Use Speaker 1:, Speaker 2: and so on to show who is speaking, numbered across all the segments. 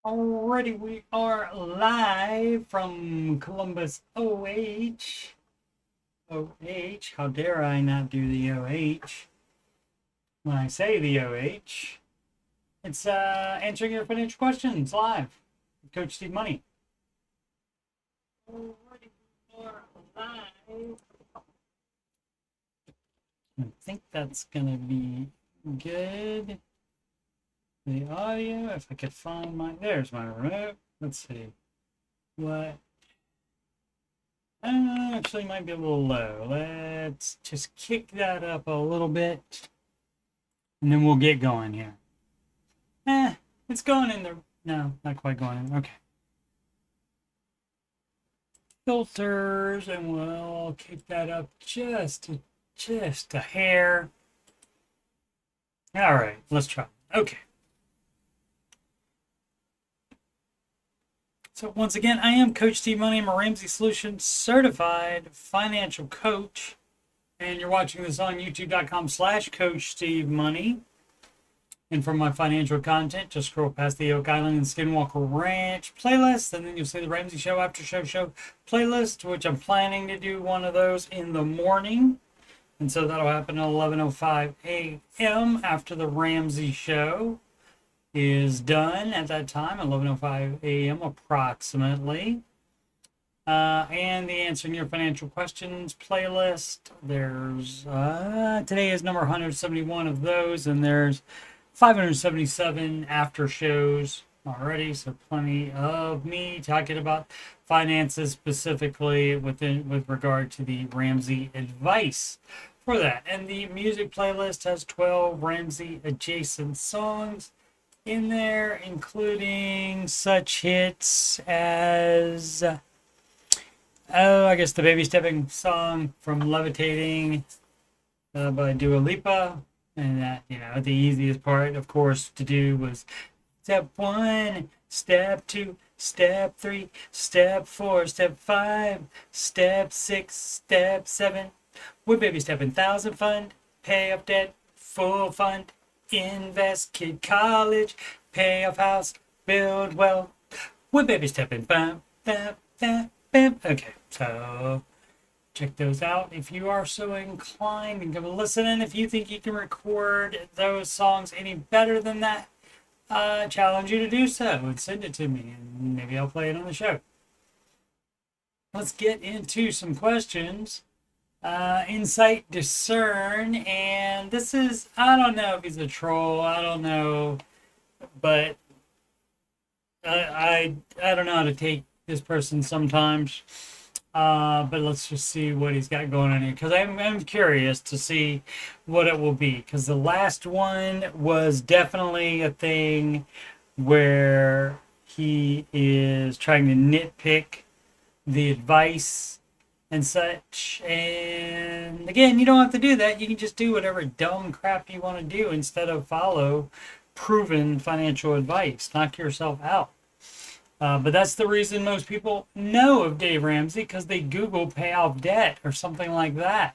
Speaker 1: Alrighty, we are live from Columbus, OH. OH, how dare I not do the OH? When I say the OH, it's answering your financial questions live with Coach Steve Money. Alrighty, we are live. I think that's gonna be good. The audio, if I could find there's my remote. Let's see. What? Actually, might be a little low. Let's just kick that up a little bit, and then we'll get going here. It's going in there. No, not quite going in. Okay. Filters, and we'll kick that up just a hair. All right, let's try. Okay. So once again, I am Coach Steve Money. I'm a Ramsey Solutions certified financial coach. And you're watching this on youtube.com/Coach Steve Money. And for my financial content, just scroll past the Oak Island and Skinwalker Ranch playlist. And then you'll see the Ramsey Show After Show playlist, which I'm planning to do one of those in the morning. And so that'll happen at 11:05 a.m. after the Ramsey Show is done at that time, 11:05 a.m. approximately. And the Answering Your Financial Questions playlist. There's today is number 171 of those, and there's 577 after shows already. So plenty of me talking about finances specifically with regard to the Ramsey advice for that. And the music playlist has 12 Ramsey adjacent songs in there, including such hits as I guess the Baby Stepping song from Levitating by Dua Lipa. And that, the easiest part, of course, to do was step 1, step 2, step 3, step 4, step 5, step 6, step 7. With Baby Stepping, 1,000 fund, pay off debt, full fund, invest, kid college, pay off house, build wealth. With Baby Stepping, bam, bam, bam, bam. Okay, so check those out if you are so inclined, and give a listen. And if you think you can record those songs any better than that, I challenge you to do so and send it to me, and maybe I'll play it on the show. Let's get into some questions. Insight Discern, and this is, I don't know if he's a troll, I don't know, but I don't know how to take this person sometimes. But let's just see what he's got going on here, because I'm curious to see what it will be, because the last one was definitely a thing where he is trying to nitpick the advice and such. And again, you don't have to do that. You can just do whatever dumb crap you want to do instead of follow proven financial advice. Knock yourself out. But that's the reason most people know of Dave Ramsey, because they Google pay off debt or something like that.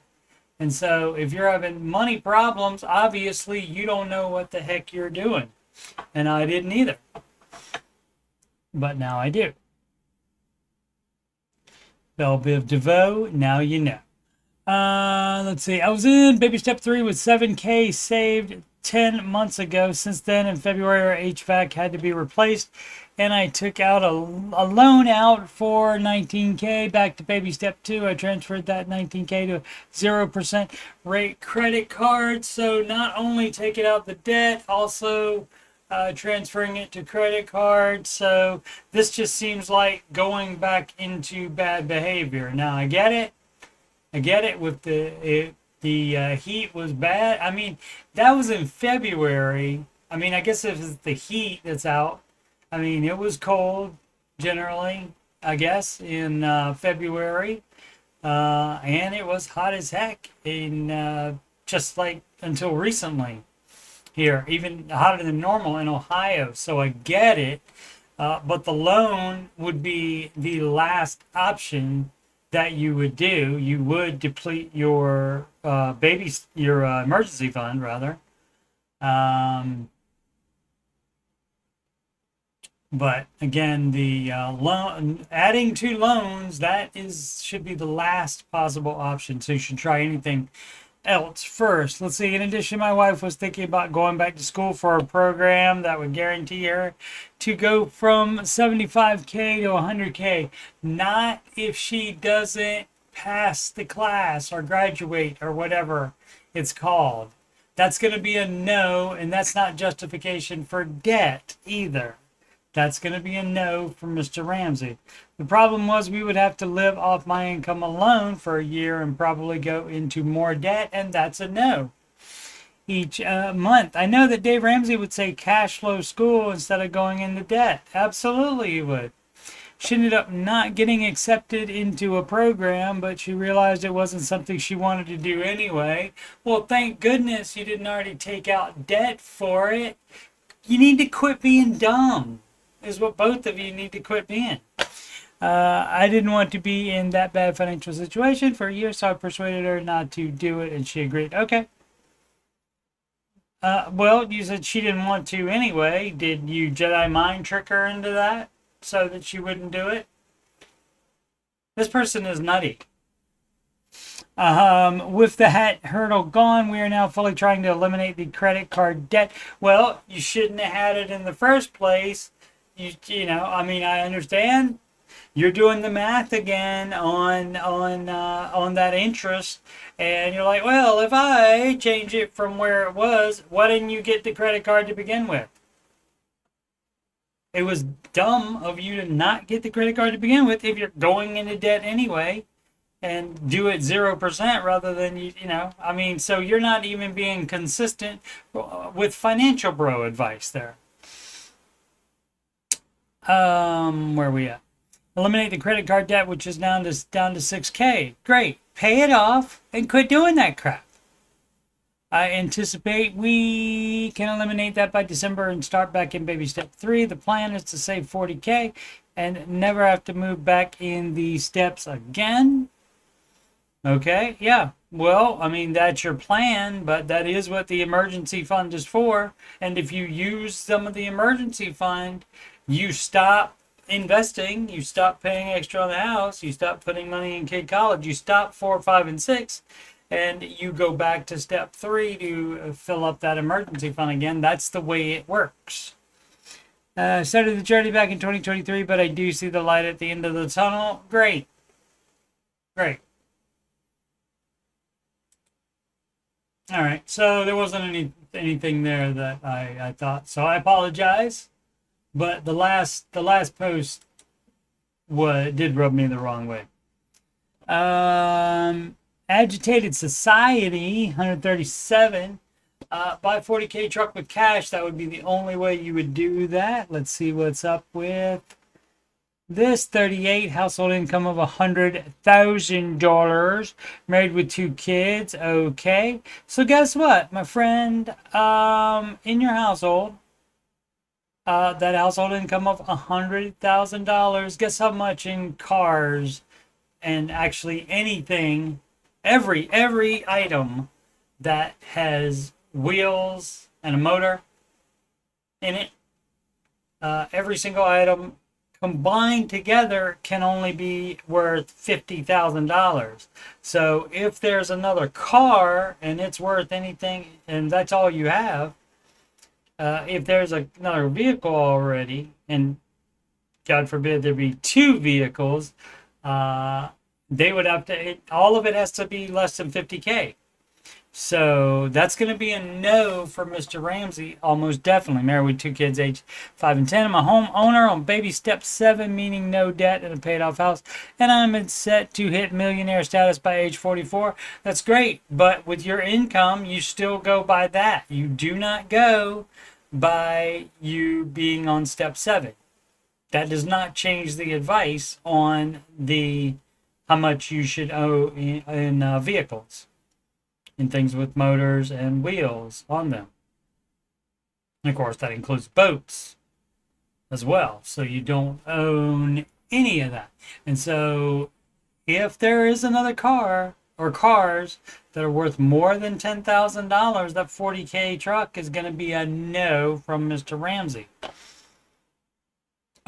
Speaker 1: And so if you're having money problems, obviously you don't know what the heck you're doing. And I didn't either. But now I do. Belle Biv DeVoe, now you know. Let's see. I was in baby step 3 with 7K saved 10 months ago. Since then, in February, our HVAC had to be replaced, and I took out a loan out for 19K. Back to baby step 2, I transferred that 19K to 0% rate credit card. So not only taking out the debt, also transferring it to credit card. So this just seems like going back into bad behavior. Now I get it. With the heat was bad. I mean, that was in February. I mean, I guess if it's the heat that's out, I mean, it was cold generally, I guess, in February. And it was hot as heck in just like until recently here, even hotter than normal in Ohio. So I get it. But the loan would be the last option that you would do. You would deplete your your emergency fund rather. But again, the loan, adding to loans, should be the last possible option. So you should try anything else first. Let's see. In addition, my wife was thinking about going back to school for a program that would guarantee her to go from 75K to 100K. Not if she doesn't pass the class or graduate or whatever it's called. That's going to be a no, and that's not justification for debt either. That's going to be a no from Mr. Ramsey. The problem was we would have to live off my income alone for a year and probably go into more debt, and that's a no. Each month. I know that Dave Ramsey would say cash flow school instead of going into debt. Absolutely he would. She ended up not getting accepted into a program, but she realized it wasn't something she wanted to do anyway. Well, thank goodness you didn't already take out debt for it. You need to quit being dumb, is what both of you need to quit being. I didn't want to be in that bad financial situation for a year, so I persuaded her not to do it, and she agreed. Okay. Well, you said she didn't want to anyway. Did you Jedi mind trick her into that so that she wouldn't do it? This person is nutty. With the hat hurdle gone, we are now fully trying to eliminate the credit card debt. Well, you shouldn't have had it in the first place. You know, I mean, I understand you're doing the math again on that interest, and you're like, well, if I change it from where it was, why didn't you get the credit card to begin with? It was dumb of you to not get the credit card to begin with if you're going into debt anyway, and do it 0% rather than you know. I mean, so you're not even being consistent with financial bro advice there. Where are we at? Eliminate the credit card debt, which is down to 6K. Great. Pay it off and quit doing that crap. I anticipate we can eliminate that by December and start back in baby step 3. The plan is to save 40K and never have to move back in the steps again. Okay, yeah. Well, I mean, that's your plan, but that is what the emergency fund is for. And if you use some of the emergency fund, you stop investing, you stop paying extra on the house, you stop putting money in kid college, you stop 4, 5, and 6, and you go back to step 3 to fill up that emergency fund again. That's the way it works. Started the journey back in 2023, but I do see the light at the end of the tunnel. Great. Great. All right, so there wasn't anything there that I thought, so I apologize. But the last post did rub me the wrong way. Agitated Society 137. Buy 40K truck with cash. That would be the only way you would do that. Let's see what's up with this. 38, household income of $100,000, married with 2 kids. Okay, so guess what, my friend? In your household, that household income of $100,000. Guess how much in cars and actually anything, every item that has wheels and a motor in it, every single item combined together can only be worth $50,000. So if there's another car and it's worth anything, and that's all you have, if there's another vehicle already, and God forbid there be 2 vehicles, they would have to, all of it has to be less than 50K. So that's going to be a no for Mr. Ramsey, almost definitely. Married with 2 kids, age 5 and 10. I'm a homeowner on baby step 7, meaning no debt and a paid off house. And I'm set to hit millionaire status by age 44. That's great. But with your income, you still go by that. You do not go by you being on step 7. That does not change the advice on how much you should owe in vehicles, in things with motors and wheels on them. And of course, that includes boats as well. So you don't own any of that. And so if there is another car or cars that are worth more than $10,000, that 40K truck is going to be a no from Mr. Ramsey.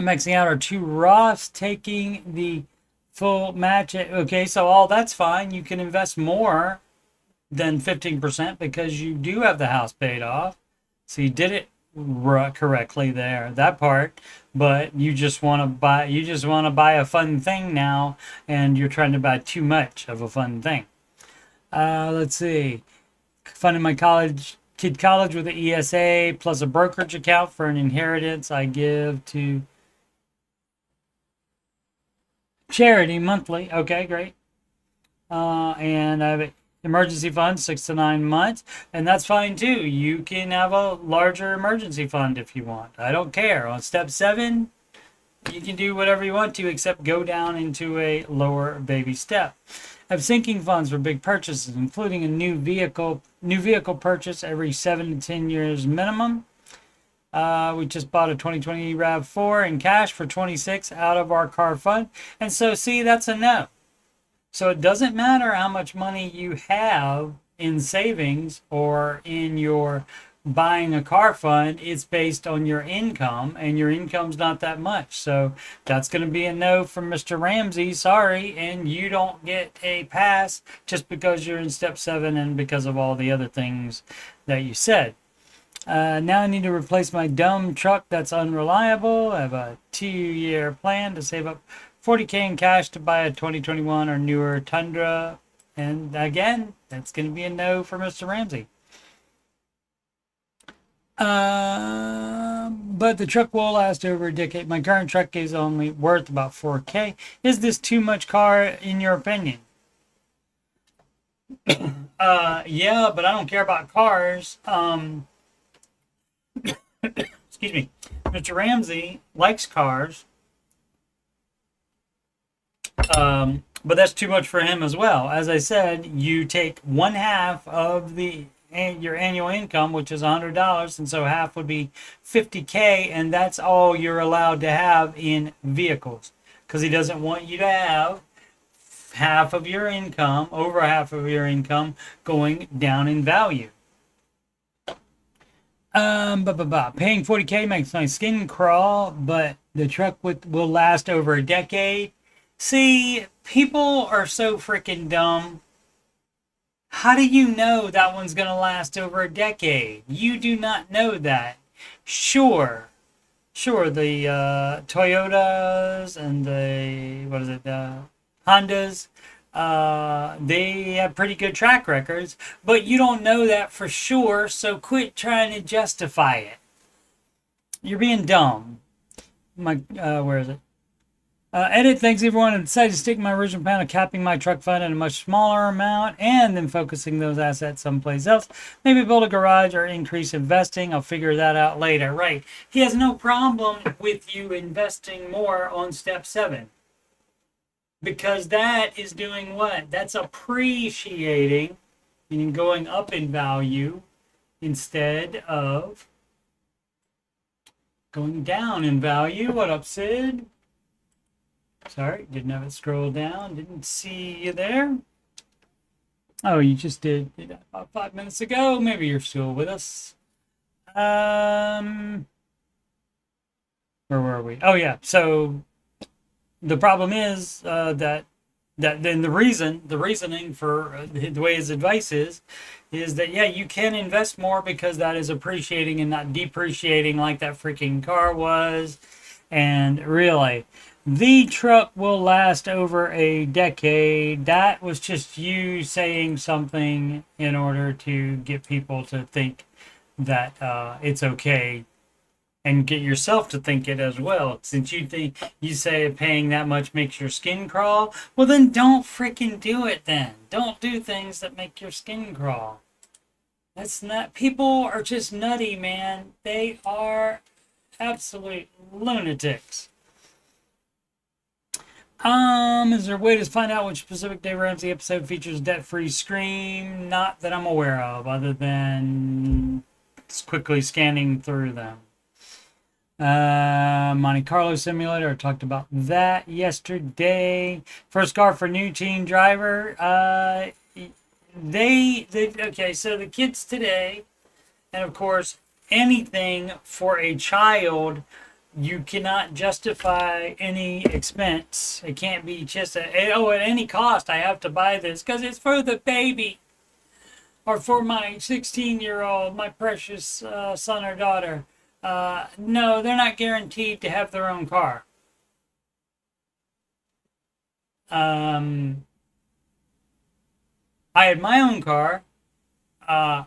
Speaker 1: maxing out are 2 Roths, taking the full match. Okay, so all that's fine. You can invest more than 15% because you do have the house paid off. So you did it correctly there, that part. But you just want to buy a fun thing now, and you're trying to buy too much of a fun thing. Let's see. Funding my kid college with an ESA plus a brokerage account for an inheritance I give to charity monthly. Okay, great. And I have emergency fund 6 to 9 months, and that's fine too. You can have a larger emergency fund if you want. I don't care. On step 7, you can do whatever you want to except go down into a lower baby step. I have sinking funds for big purchases, including a new vehicle purchase every 7 to 10 years minimum. We just bought a 2020 RAV4 in cash for 26 out of our car fund. And so, see, that's a no. So it doesn't matter how much money you have in savings or in your buying a car fund. It's based on your income, and your income's not that much. So that's going to be a no from Mr. Ramsey. Sorry, and you don't get a pass just because you're in step 7 and because of all the other things that you said. Now I need to replace my dumb truck that's unreliable. I have a 2-year plan to save up $40K in cash to buy a 2021 or newer Tundra. And again, that's going to be a no for Mr. Ramsey. But the truck will last over a decade. My current truck is only worth about $4K. Is this too much car in your opinion? Yeah, but I don't care about cars. Excuse me. Mr. Ramsey likes cars. But that's too much for him as well. As I said, you take 1/2 of your annual income, which is $100, and so half would be $50K, and that's all you're allowed to have in vehicles, because he doesn't want you to have half of your income, over half of your income, going down in value. Paying $40K makes my skin crawl, but the truck will last over a decade. See, people are so freaking dumb. How do you know that one's going to last over a decade? You do not know that. Sure, the Toyotas and the Hondas, they have pretty good track records, but you don't know that for sure, so quit trying to justify it. You're being dumb. Where is it? Edit, thanks everyone. I decided to stick my original plan of capping my truck fund at a much smaller amount and then focusing those assets someplace else. Maybe build a garage or increase investing. I'll figure that out later. Right. He has no problem with you investing more on step 7. Because that is doing what? That's appreciating, meaning going up in value instead of going down in value. What up, Sid? Sorry, didn't have it scroll down. Didn't see you there. Oh, you just did that about 5 minutes ago. Maybe you're still with us. Where were we? Oh, yeah. So the problem is that then the reasoning for the way his advice is that, yeah, you can invest more because that is appreciating and not depreciating like that freaking car was. And really, the truck will last over a decade. That was just you saying something in order to get people to think that it's okay, and get yourself to think it as well. Since you say paying that much makes your skin crawl, well then don't freaking do it then. Don't do things that make your skin crawl. That's not, people are just nutty, man. They are absolute lunatics. Is there a way to find out which specific Dave Ramsey episode features debt-free Scream? Not that I'm aware of, other than quickly scanning through them. Monte Carlo Simulator, I talked about that yesterday. First car for new teen driver. Okay, so the kids today, and of course anything for a child you cannot justify any expense. It can't be just oh, at any cost I have to buy this because it's for the baby or for my 16-year-old, my precious son or daughter. No, they're not guaranteed to have their own car. I had my own car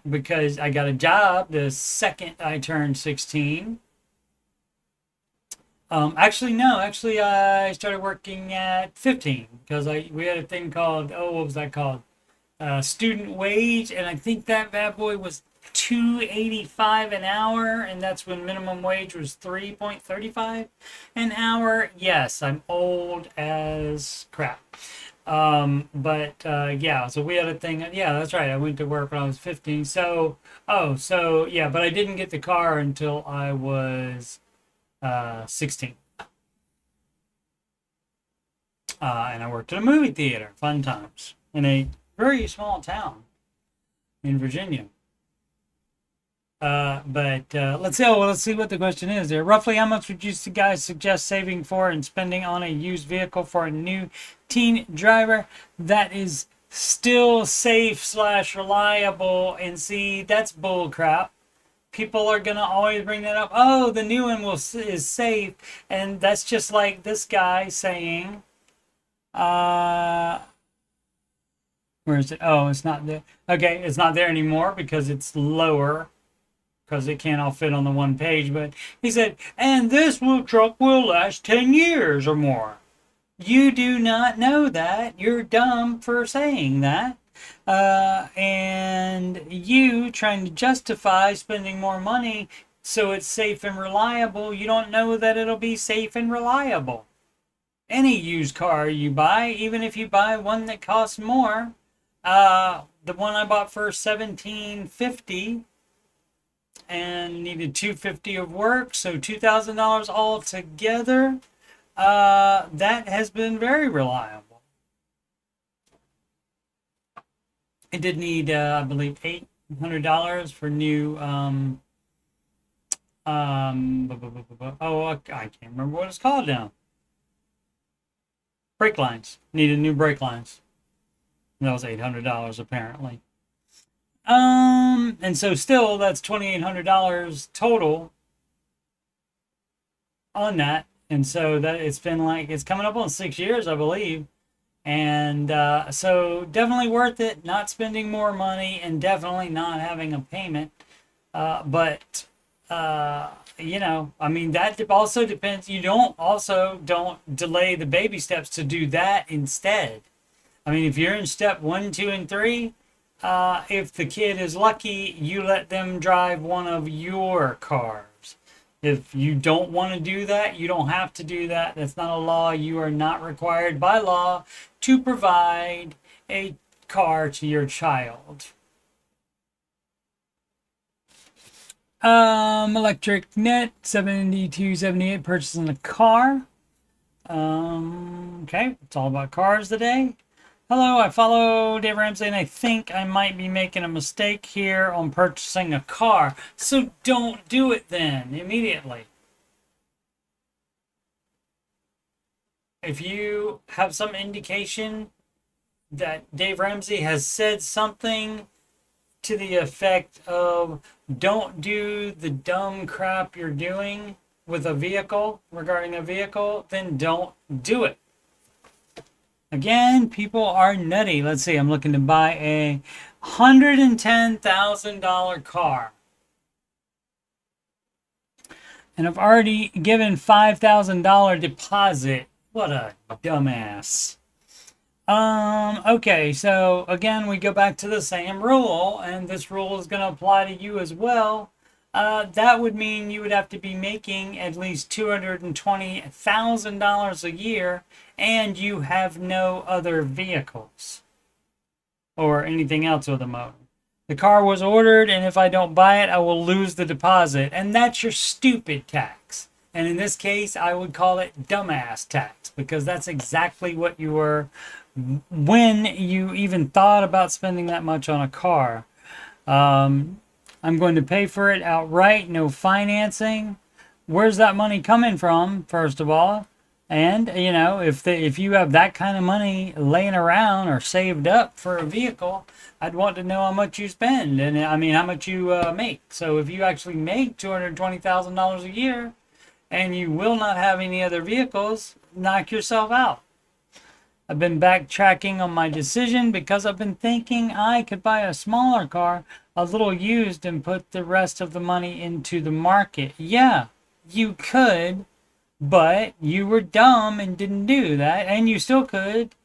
Speaker 1: because I got a job the second I turned 16. Actually, no. Actually, I started working at 15 because we had a thing called, oh, what was that called? Student wage, and I think that bad boy was $2.85 an hour, and that's when minimum wage was $3.35 an hour. Yes, I'm old as crap. Yeah, so we had a thing. Yeah, that's right. I went to work when I was 15. So, yeah, but I didn't get the car until I was 16. And I worked at a movie theater. Fun times. In a very small town in Virginia. Let's see what the question is there. Roughly how much would you guys suggest saving for and spending on a used vehicle for a new teen driver that is still safe / reliable? And see, that's bull crap. People are gonna always bring that up. Oh, the new one is safe, and that's just like this guy saying, where is it? Oh, it's not there. Okay, it's not there anymore because it's lower. Because it can't all fit on the one page. But he said, and this truck will last 10 years or more. You do not know that. You're dumb for saying that. And you trying to justify spending more money so it's safe and reliable. You don't know that it'll be safe and reliable. Any used car you buy, even if you buy one that costs more, the one I bought for $1,750 and needed $250 of work, so $2,000 altogether. That has been very reliable. It did need, I believe, $800 for new. I can't remember what it's called now. Brake lines. Needed new brake lines. That was $800 apparently. And so still that's $2,800 total on that. And so that it's been like, it's coming up on 6 years, I believe. And so definitely worth it, not spending more money and definitely not having a payment. You know, I mean, that also depends. You don't delay the baby steps to do that instead. I mean, if you're in step 1, 2, and 3, if the kid is lucky, you let them drive one of your cars. If you don't want to do that, you don't have to do that. That's not a law. You are not required by law to provide a car to your child. Electric Net 7278 purchasing a car. Okay, it's all about cars today. Hello, I follow Dave Ramsey and I think I might be making a mistake here on purchasing a car. So don't do it then immediately. If you have some indication that Dave Ramsey has said something to the effect of don't do the dumb crap you're doing with a vehicle, regarding a vehicle, then don't do it. Again, people are nutty. Let's see, I'm looking to buy a $110,000 car. And I've already given $5,000 deposit. What a dumbass. Okay, so again, we go back to the same rule, and this rule is going to apply to you as well. That would mean you would have to be making at least $220,000 a year, and you have no other vehicles or anything else with a motor. The car was ordered, and if I don't buy it, I will lose the deposit, and that's your stupid tax. And in this case, I would call it dumbass tax, because that's exactly what you were when you even thought about spending that much on a car. I'm going to pay for it outright, no financing. where's that money coming from, first of all? And, you know, if you have that kind of money laying around or saved up for a vehicle, I'd want to know how much you spend and, I mean, how much you make. So if you actually make $220,000 a year and you will not have any other vehicles, knock yourself out. I've been backtracking on my decision because I've been thinking I could buy a smaller car, a little used, and put the rest of the money into the market. Yeah, you could, but you were dumb and didn't do that, and you still could.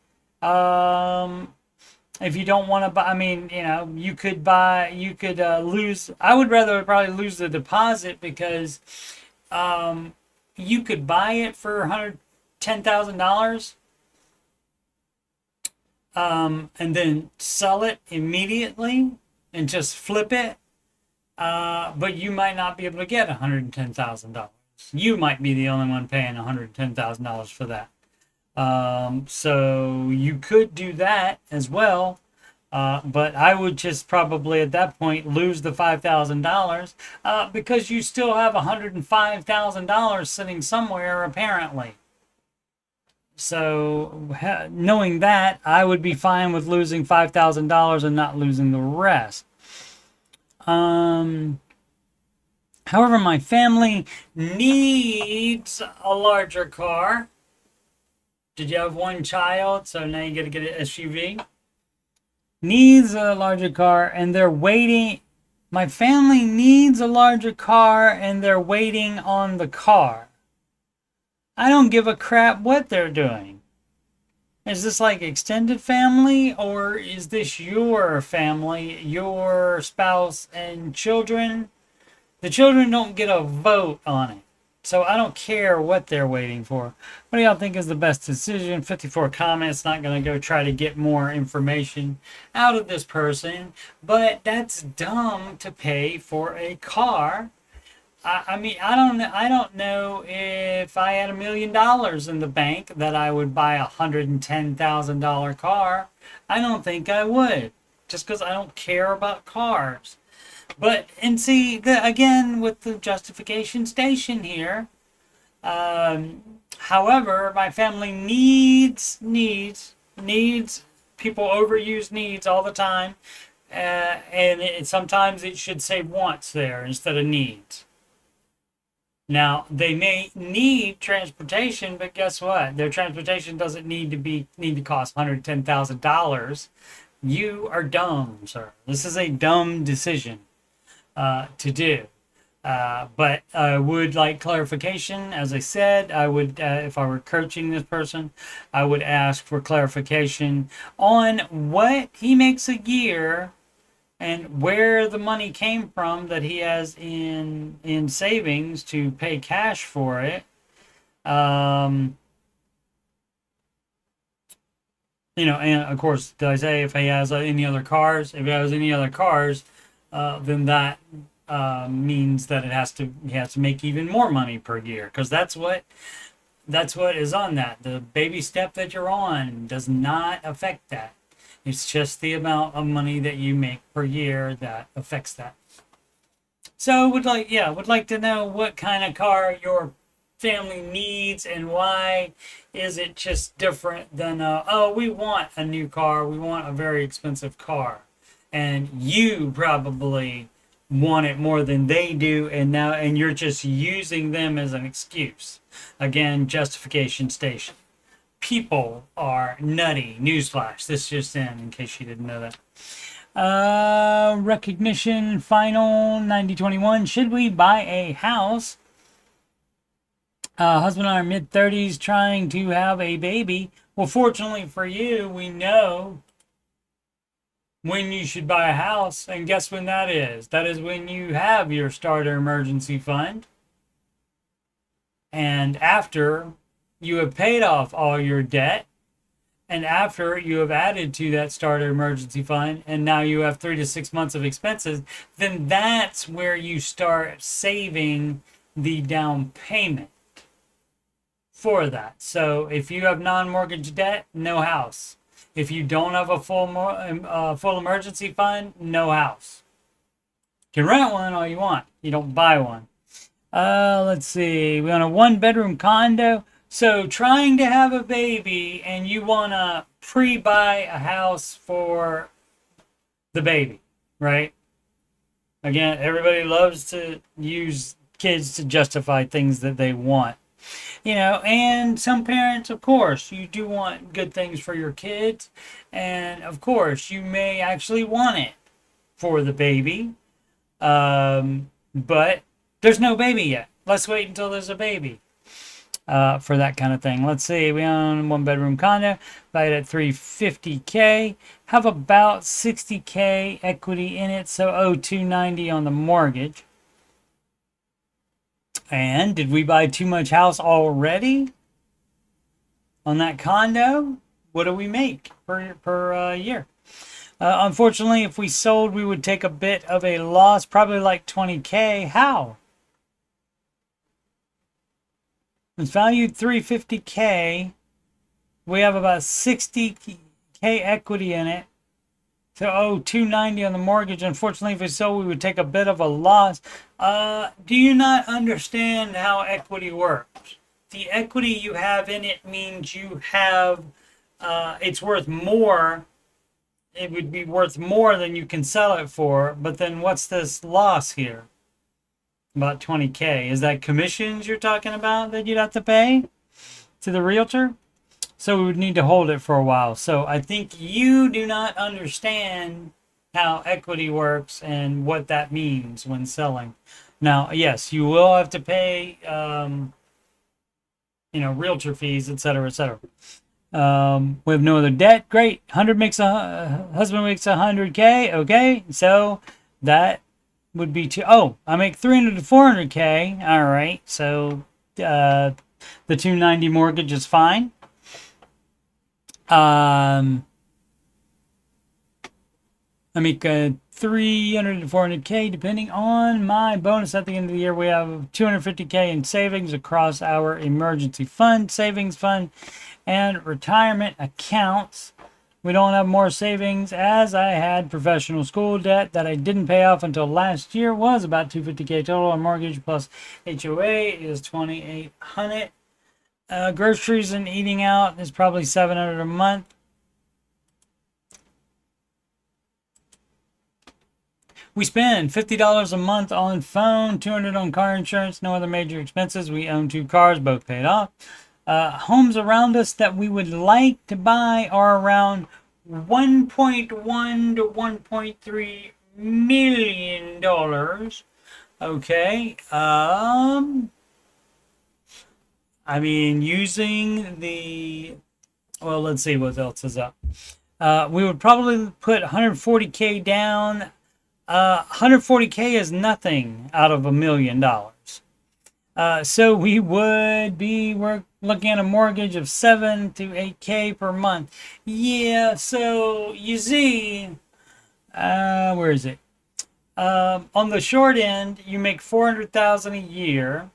Speaker 1: If you don't want to buy, I mean, you know, you could lose. I would rather probably lose the deposit because you could buy it for $110,000 and then sell it immediately and just flip it. But you might not be able to get $110,000. You might be the only one paying $110,000 for that. So you could do that as well. But I would just probably at that point lose the $5,000 because you still have $105,000 sitting somewhere apparently. So knowing that, I would be fine with losing $5,000 and not losing the rest. However, my family needs a larger car. Did you have one child? So now you got to get an SUV. Needs a larger car and they're waiting. My family needs a larger car and they're waiting on the car. I don't give a crap what they're doing. Is this like extended family or is this your family, your spouse and children? The children don't get a vote on it. So I don't care what they're waiting for. What do y'all think is the best decision? 54 comments. Not going to go try to get more information out of this person. But that's dumb to pay for a car. I mean, I don't know if I had $1 million in the bank that I would buy a $110,000 car. I don't think I would. Just because I don't care about cars. But, and see, again, with the justification station here, however, my family needs, people overuse needs all the time, and sometimes it should say wants there instead of needs. Now, they may need transportation, but guess what? Their transportation doesn't need to cost $110,000. You are dumb, sir. This is a dumb decision to do. But I would like clarification. As I said, I would, if I were coaching this person, I would ask for clarification on what he makes a year and where the money came from that he has in savings to pay cash for it. You know, and of course, did I say if he has any other cars? If he has any other cars, then that means that he has to make even more money per year, because that's what is on that. The baby step that you're on does not affect that. It's just the amount of money that you make per year that affects that. So would like to know what kind of car your family needs and why is it just different than oh, we want a new car, we want a very expensive car, and you probably want it more than they do, and you're just using them as an excuse. Again, justification station. People are nutty. Newsflash. This just in case you didn't know that. Recognition final 9021. Should we buy a house? Husband and I are mid-30s trying to have a baby. Well, fortunately for you, we know when you should buy a house. And guess when that is? That is when you have your starter emergency fund. And after you have paid off all your debt, and after you have added to that starter emergency fund, and now you have 3 to 6 months of expenses, then that's where you start saving the down payment for that. So if you have non-mortgage debt, no house. If you don't have a full emergency fund, no house. You can rent one all you want. You don't buy one. Let's see. We own a 1-bedroom condo. So trying to have a baby and you want to pre-buy a house for the baby, right? Again, everybody loves to use kids to justify things that they want. And some parents, of course, you do want good things for your kids. And of course, you may actually want it for the baby. But there's no baby yet. Let's wait until there's a baby for that kind of thing. Let's see. We own a 1-bedroom condo, valued at $350K. Have about $60K equity in it, so owe $290 on the mortgage. And did we buy too much house already on that condo? What do we make per year? Unfortunately, if we sold, we would take a bit of a loss, probably like $20K. How? It's valued $350K. We have about $60K equity in it. So owe $290 on the mortgage. Unfortunately, if we sold, we would take a bit of a loss. Do you not understand how equity works? The equity you have in it means you have, it's worth more. It would be worth more than you can sell it for. But then what's this loss here? About $20K. Is that commissions you're talking about that you'd have to pay to the realtor? So we would need to hold it for a while. So I think you do not understand how equity works and what that means when selling. Now, yes, you will have to pay, realtor fees, etc., etc. We have no other debt. Great. Husband makes $100K. Okay, so that would be I make $300 to $400K. All right, so the $290 mortgage is fine. I make $300 to $400K depending on my bonus. At the end of the year, we have $250K in savings across our emergency fund, savings fund, and retirement accounts. We don't have more savings, as I had professional school debt that I didn't pay off until last year. Was about $250K total on mortgage plus HOA is $2,800. Groceries and eating out is probably $700 a month. We spend $50 a month on phone, $200 on car insurance, no other major expenses. We own 2 cars, both paid off. Homes around us that we would like to buy are around $1.1 to $1.3 million. Okay. Using let's see what else is up. We would probably put $140K down. $140K is nothing out of $1 million. So we would we're looking at a mortgage of $7 to $8K per month. Yeah, so you see, where is it? On the short end, you make $400,000 a year,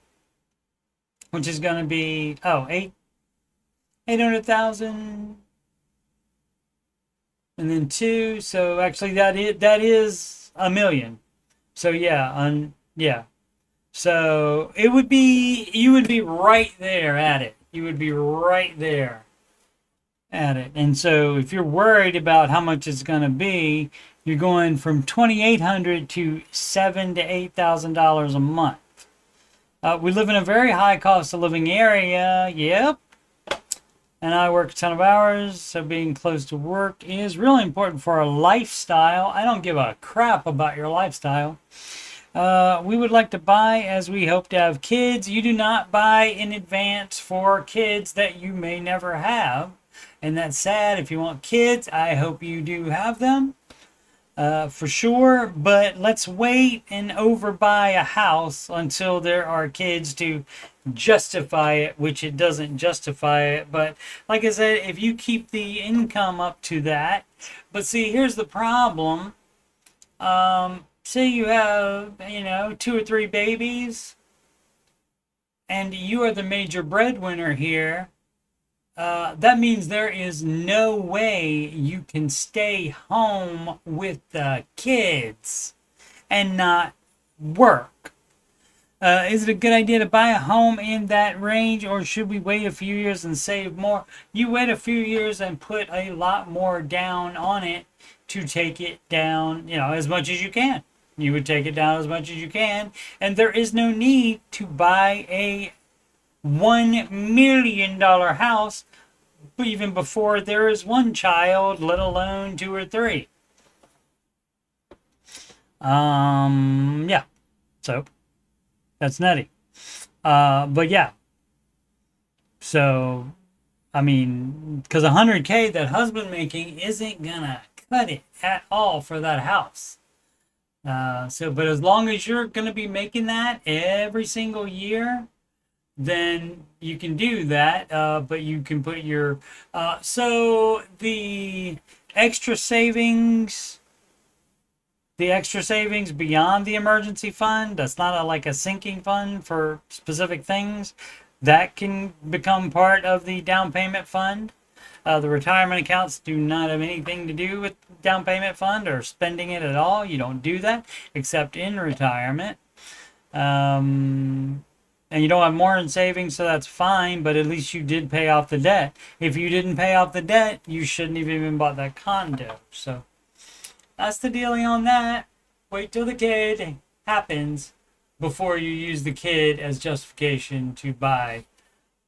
Speaker 1: which is going to be $800,000, and then 2. So actually, that is $1 million. So yeah. So you would be right there at it. You would be right there at it. And so if you're worried about how much it's going to be, you're going from $2,800 to $7,000 to $8,000 a month. We live in a very high cost of living area. Yep. And I work a ton of hours, so being close to work is really important for our lifestyle. I don't give a crap about your lifestyle. We would like to buy as we hope to have kids. You do not buy in advance for kids that you may never have. And that's sad. If you want kids, I hope you do have them. For sure. But let's wait and overbuy a house until there are kids to justify it, which it doesn't justify it. But like I said, if you keep the income up to that. But see, here's the problem. Say you have, 2 or 3 babies, and you are the major breadwinner here. That means there is no way you can stay home with the kids and not work. Is it a good idea to buy a home in that range, or should we wait a few years and save more? You wait a few years and put a lot more down on it to take it down, as much as you can. You would take it down as much as you can, and there is no need to buy a $1 million house even before there is one child, let alone 2 or 3. Yeah. So that's nutty. But yeah. So, I mean, because $100K that husband making isn't gonna cut it at all for that house. But as long as you're gonna be making that every single year, then you can do that. But you can put your so the extra savings. The extra savings beyond the emergency fund, that's not like a sinking fund for specific things, that can become part of the down payment fund. The retirement accounts do not have anything to do with down payment fund or spending it at all. You don't do that except in retirement. And you don't have more in savings, so that's fine, but at least you did pay off the debt. If you didn't pay off the debt, you shouldn't have even bought that condo. So that's the dealing on that. Wait till the kid happens before you use the kid as justification to buy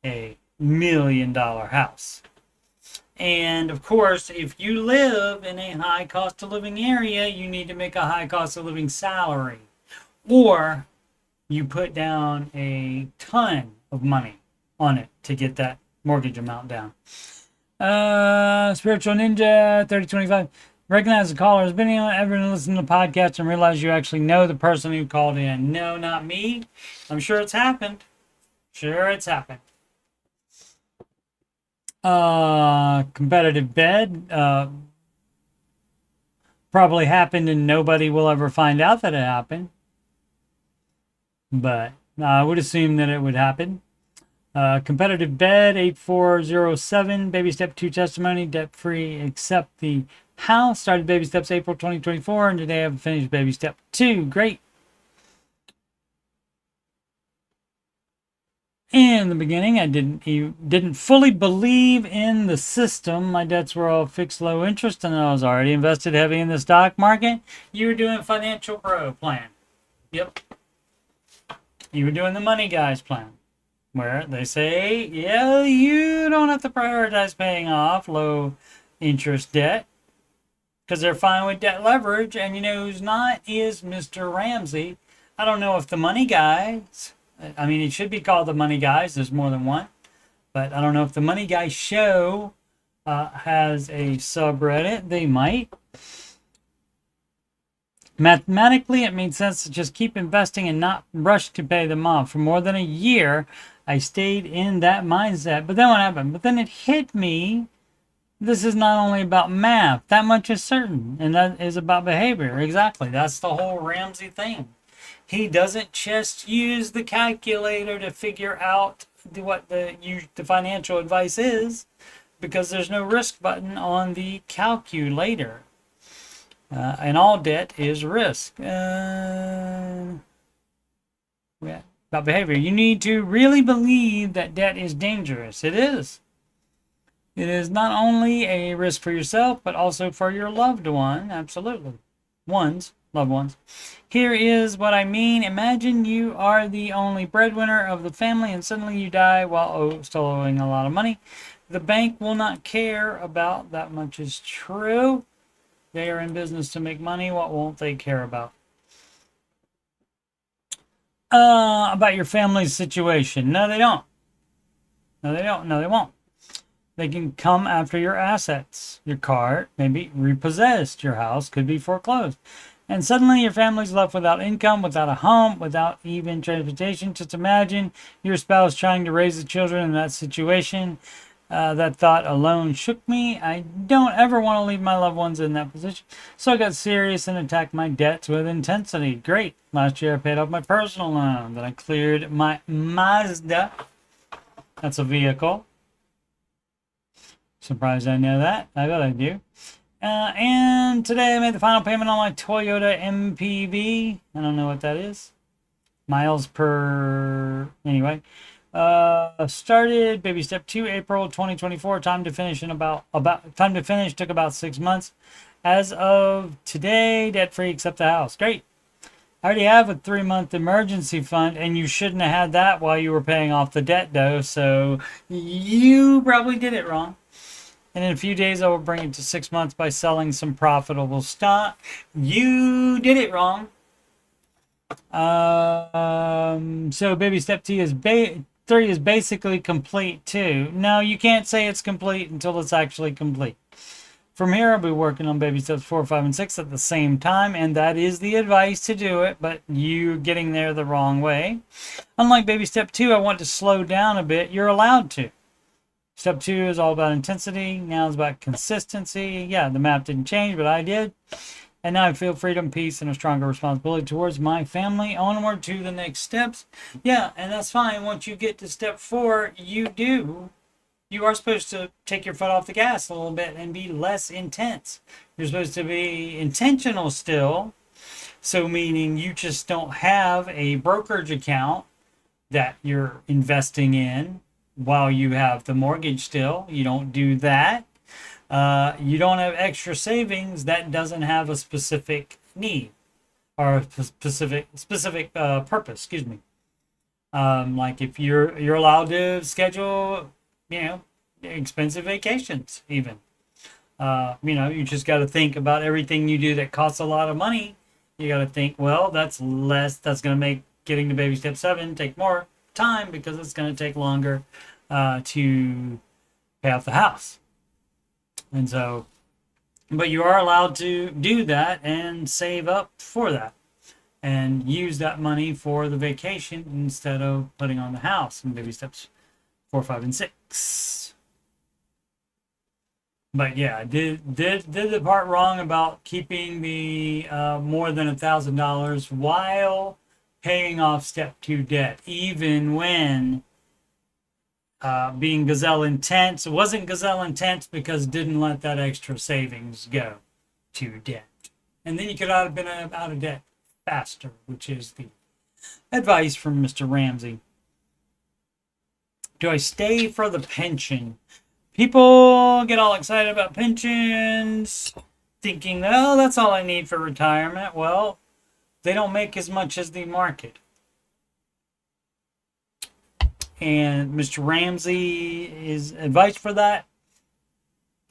Speaker 1: a $1 million house. And of course, if you live in a high cost of living area, you need to make a high cost of living salary. Or you put down a ton of money on it to get that mortgage amount down. Spiritual Ninja 3025. Recognize the caller. Has been anyone ever listened to the podcast and realize you actually know the person who called in? No, not me. I'm sure it's happened. Sure, it's happened. Competitive bed. Probably happened and nobody will ever find out that it happened. But I would assume that it would happen. Competitive bed 8407. Baby step 2 testimony. Debt free except the house. Started baby steps April 2024 and today I've finished baby step 2. Great. In the beginning, I didn't fully believe in the system. My debts were all fixed low interest and I was already invested heavy in the stock market. You were doing Financial Pro plan. Yep. You were doing the Money Guys plan, where they say, yeah, you don't have to prioritize paying off low interest debt because they're fine with debt leverage. And you know who's not is Mr. Ramsey. I don't know if the Money Guys, I mean, it should be called the Money Guys. There's more than one. But I don't know if the Money Guys show has a subreddit. They might. Mathematically, it made sense to just keep investing and not rush to pay them off. For more than a year, I stayed in that mindset. But then what happened? But then it hit me. This is not only about math. That much is certain. And that is about behavior. Exactly. That's the whole Ramsey thing. He doesn't just use the calculator to figure out what the financial advice is, because there's no risk button on the calculator. And all debt is risk. Yeah, about behavior. You need to really believe that debt is dangerous. It is. It is not only a risk for yourself, but also for your loved one. Absolutely. Loved ones. Here is what I mean. Imagine you are the only breadwinner of the family and suddenly you die while still owing a lot of money. The bank will not care about that much is true. They are in business to make money. What won't they care about? About your family's situation. No, they don't. No, they don't. No, they won't. They can come after your assets. Your car may be repossessed. Your house could be foreclosed. And suddenly your family's left without income, without a home, without even transportation. Just imagine your spouse trying to raise the children in that situation. That thought alone shook me. I don't ever want to leave my loved ones in that position. So I got serious and attacked my debts with intensity. Great. Last year I paid off my personal loan. Then I cleared my Mazda. That's a vehicle. Surprised I know that. I bet I do. And today I made the final payment on my Toyota MPV. I don't know what that is. miles per, anyway. Started baby step 2 April 2024. Time to finish took about 6 months. As of today, debt free except the house. Great. I already have a 3-month emergency fund, and you shouldn't have had that while you were paying off the debt, though. So you probably did it wrong. And in a few days, I will bring it to 6 months by selling some profitable stock. You did it wrong. So baby step 3 is basically complete too. No, you can't say it's complete until it's actually complete. From here, I'll be working on baby steps 4, 5, and 6 at the same time, and that is the advice to do it, but you're getting there the wrong way. Unlike baby step 2, I want to slow down a bit. You're allowed to. Step 2 is all about intensity. Now it's about consistency. Yeah, the map didn't change, but I did. And now I feel freedom, peace, and a stronger responsibility towards my family. Onward to the next steps. Yeah, and that's fine. Once you get to step 4, you are supposed to take your foot off the gas a little bit and be less intense. You're supposed to be intentional still. So meaning you just don't have a brokerage account that you're investing in while you have the mortgage still. You don't do that. You don't have extra savings that doesn't have a specific need or a specific purpose. Excuse me. Like if you're allowed to schedule, expensive vacations even. You just got to think about everything you do that costs a lot of money. You got to think, well, that's going to make getting to baby step 7 take more time because it's going to take longer to pay off the house. And so, but you are allowed to do that and save up for that and use that money for the vacation instead of putting on the house in baby steps 4, 5, and 6. But yeah, did the part wrong about keeping the more than $1,000 while paying off step 2 debt, even when being gazelle intense. It wasn't gazelle intense because it didn't let that extra savings go to debt. And then you could have been out of debt faster, which is the advice from Mr. Ramsey. Do I stay for the pension? People get all excited about pensions, thinking, oh, that's all I need for retirement. Well, they don't make as much as the market. And Mr. Ramsey's advice for that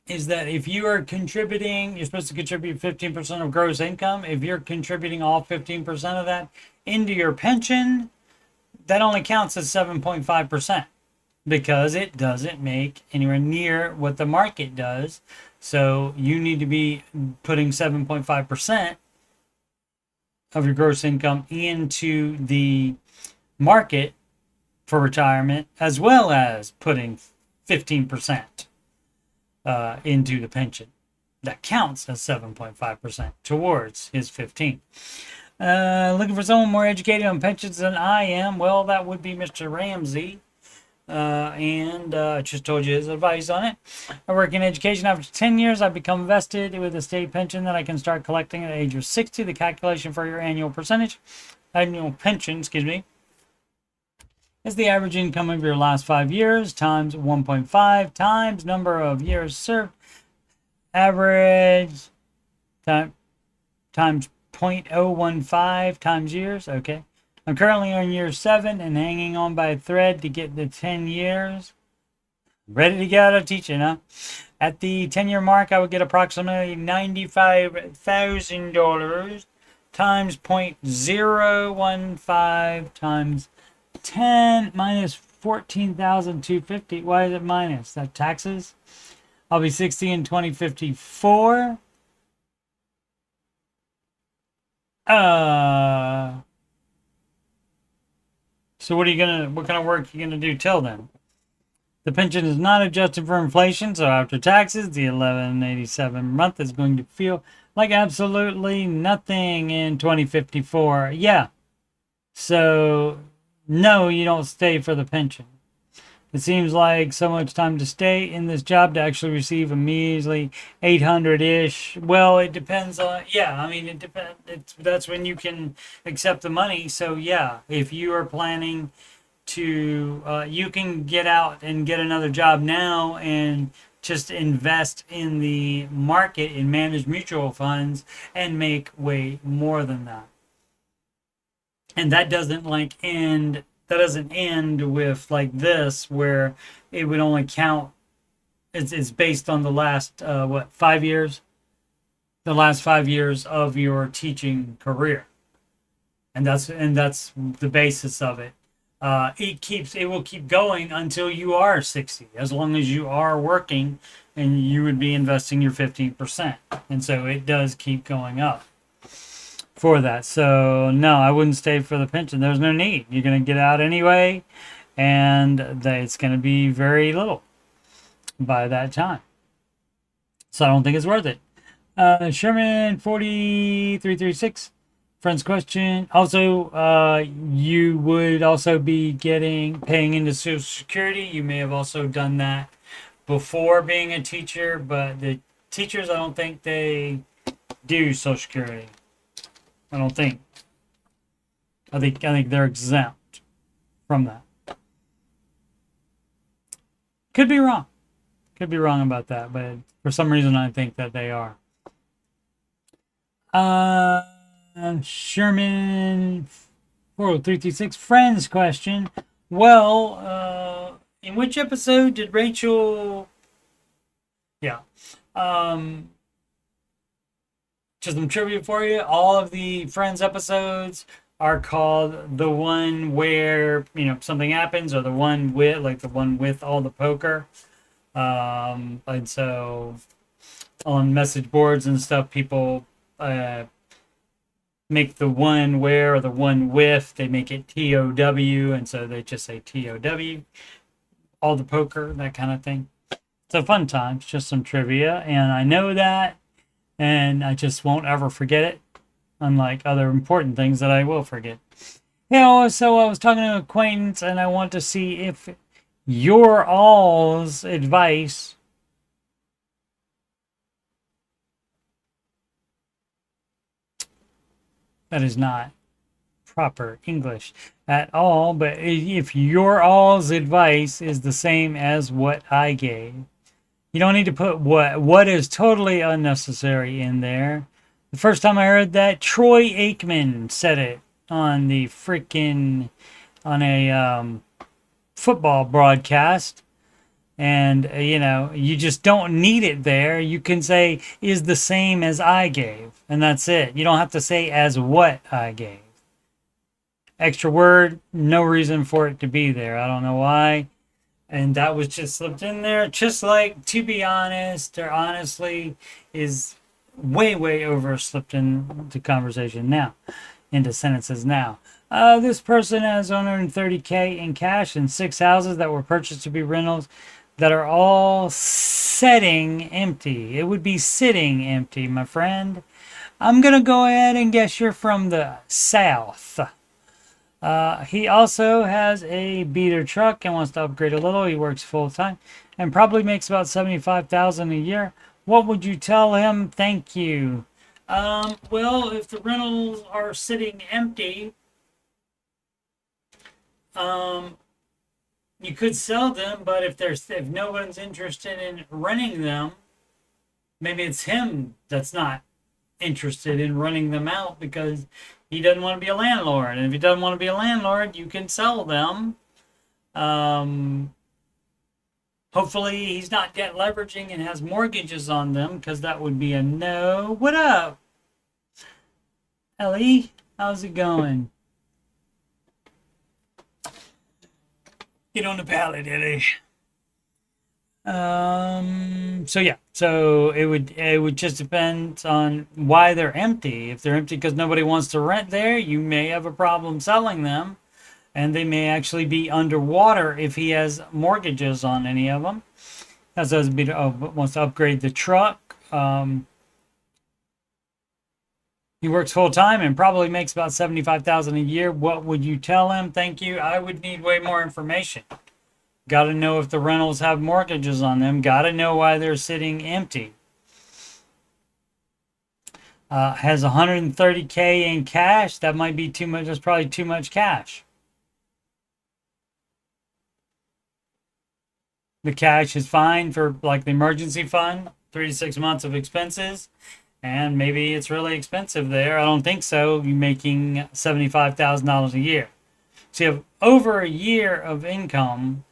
Speaker 1: is that if you are contributing, you're supposed to contribute 15% of gross income. If you're contributing all 15% of that into your pension, that only counts as 7.5% because it doesn't make anywhere near what the market does. So you need to be putting 7.5% of your gross income into the market for retirement, as well as putting 15% into the pension. That counts as 7.5% towards his 15. Looking for someone more educated on pensions than I am? Well, that would be Mr. Ramsey. I just told you his advice on it. I work in education. After 10 years, I've become vested with a state pension that I can start collecting at the age of 60. The calculation for your annual pension, is the average income of your last 5 years times 1.5 times number of years served. Average times 0.015 times years. Okay. I'm currently on year 7 and hanging on by a thread to get to 10 years. Ready to get out of teaching, huh? At the 10-year mark, I would get approximately $95,000 times 0.015 times 10 minus 14,250. Why is it minus? That taxes? I'll be 60 in 2054. So what kind of work are you gonna do till then? The pension is not adjusted for inflation, so after taxes, the $11.87 a month is going to feel like absolutely nothing in 2054. Yeah. So no, you don't stay for the pension. It seems like so much time to stay in this job to actually receive a measly 800-ish. Well, it depends on, yeah, I mean, it depends. That's when you can accept the money. So yeah, if you are planning to, you can get out and get another job now and just invest in the market and manage mutual funds and make way more than that. And that doesn't end with like this where it would only count. It's based on the last 5 years, the last 5 years of your teaching career, and that's the basis of it. It will keep going until you are 60, as long as you are working, and you would be investing your 15%, and so it does keep going up for that. So no, I wouldn't stay for the pension. There's no need. You're going to get out anyway, and it's going to be very little by that time. So I don't think it's worth it. Sherman 4336, friend's question. Also, you would also be paying into Social Security. You may have also done that before being a teacher, but the teachers, I don't think they do Social Security. I don't think. I think they're exempt from that. Could be wrong. Could be wrong about that, but for some reason I think that they are. Sherman 40336, friends question. Well, in which episode did Rachel? Yeah. Just some trivia for you. All of the Friends episodes are called the one where, something happens, or the one with all the poker. And so on message boards and stuff, people make the one where or the one with, they make it TOW, and so they just say TOW, all the poker, that kind of thing. So fun times, just some trivia, and I know that, and I just won't ever forget it, unlike other important things that I will forget. So I was talking to an acquaintance, and I want to see if your all's advice that is not proper English at all, but if your all's advice is the same as what I gave, you don't need to put what is totally unnecessary in there. The first time I heard that, Troy Aikman said it on the on a football broadcast. And, you just don't need it there. You can say, is the same as I gave. And that's it. You don't have to say as what I gave. Extra word, no reason for it to be there. I don't know why. And that was just slipped in there. Just like, to be honest, or honestly, is way, way over slipped into conversation now. Into sentences now. This person has 130K in cash and 6 houses that were purchased to be rentals that are all sitting empty. It would be sitting empty, my friend. I'm going to go ahead and guess you're from the South. He also has a beater truck and wants to upgrade a little. He works full time and probably makes about $75,000 a year. What would you tell him? Thank you. Well, if the rentals are sitting empty, you could sell them, but if no one's interested in renting them, maybe it's him that's not interested in renting them out because he doesn't want to be a landlord. And if he doesn't want to be a landlord, you can sell them. Hopefully he's not debt leveraging and has mortgages on them, because that would be a no. What up, Ellie? How's it going? Get on the pallet, Ellie. So yeah, so it would just depend on why they're empty. If they're empty because nobody wants to rent there, you may have a problem selling them, and they may actually be underwater if he has mortgages on any of them. As wants to upgrade the truck. He works full time and probably makes about $75,000 a year. What would you tell him? Thank you. I would need way more information. Got to know if the rentals have mortgages on them. Got to know why they're sitting empty. Has 130K in cash. That might be too much. That's probably too much cash. The cash is fine for like the emergency fund, 3 to 6 months of expenses. And maybe it's really expensive there. I don't think so. You're making $75,000 a year. So you have over a year of income,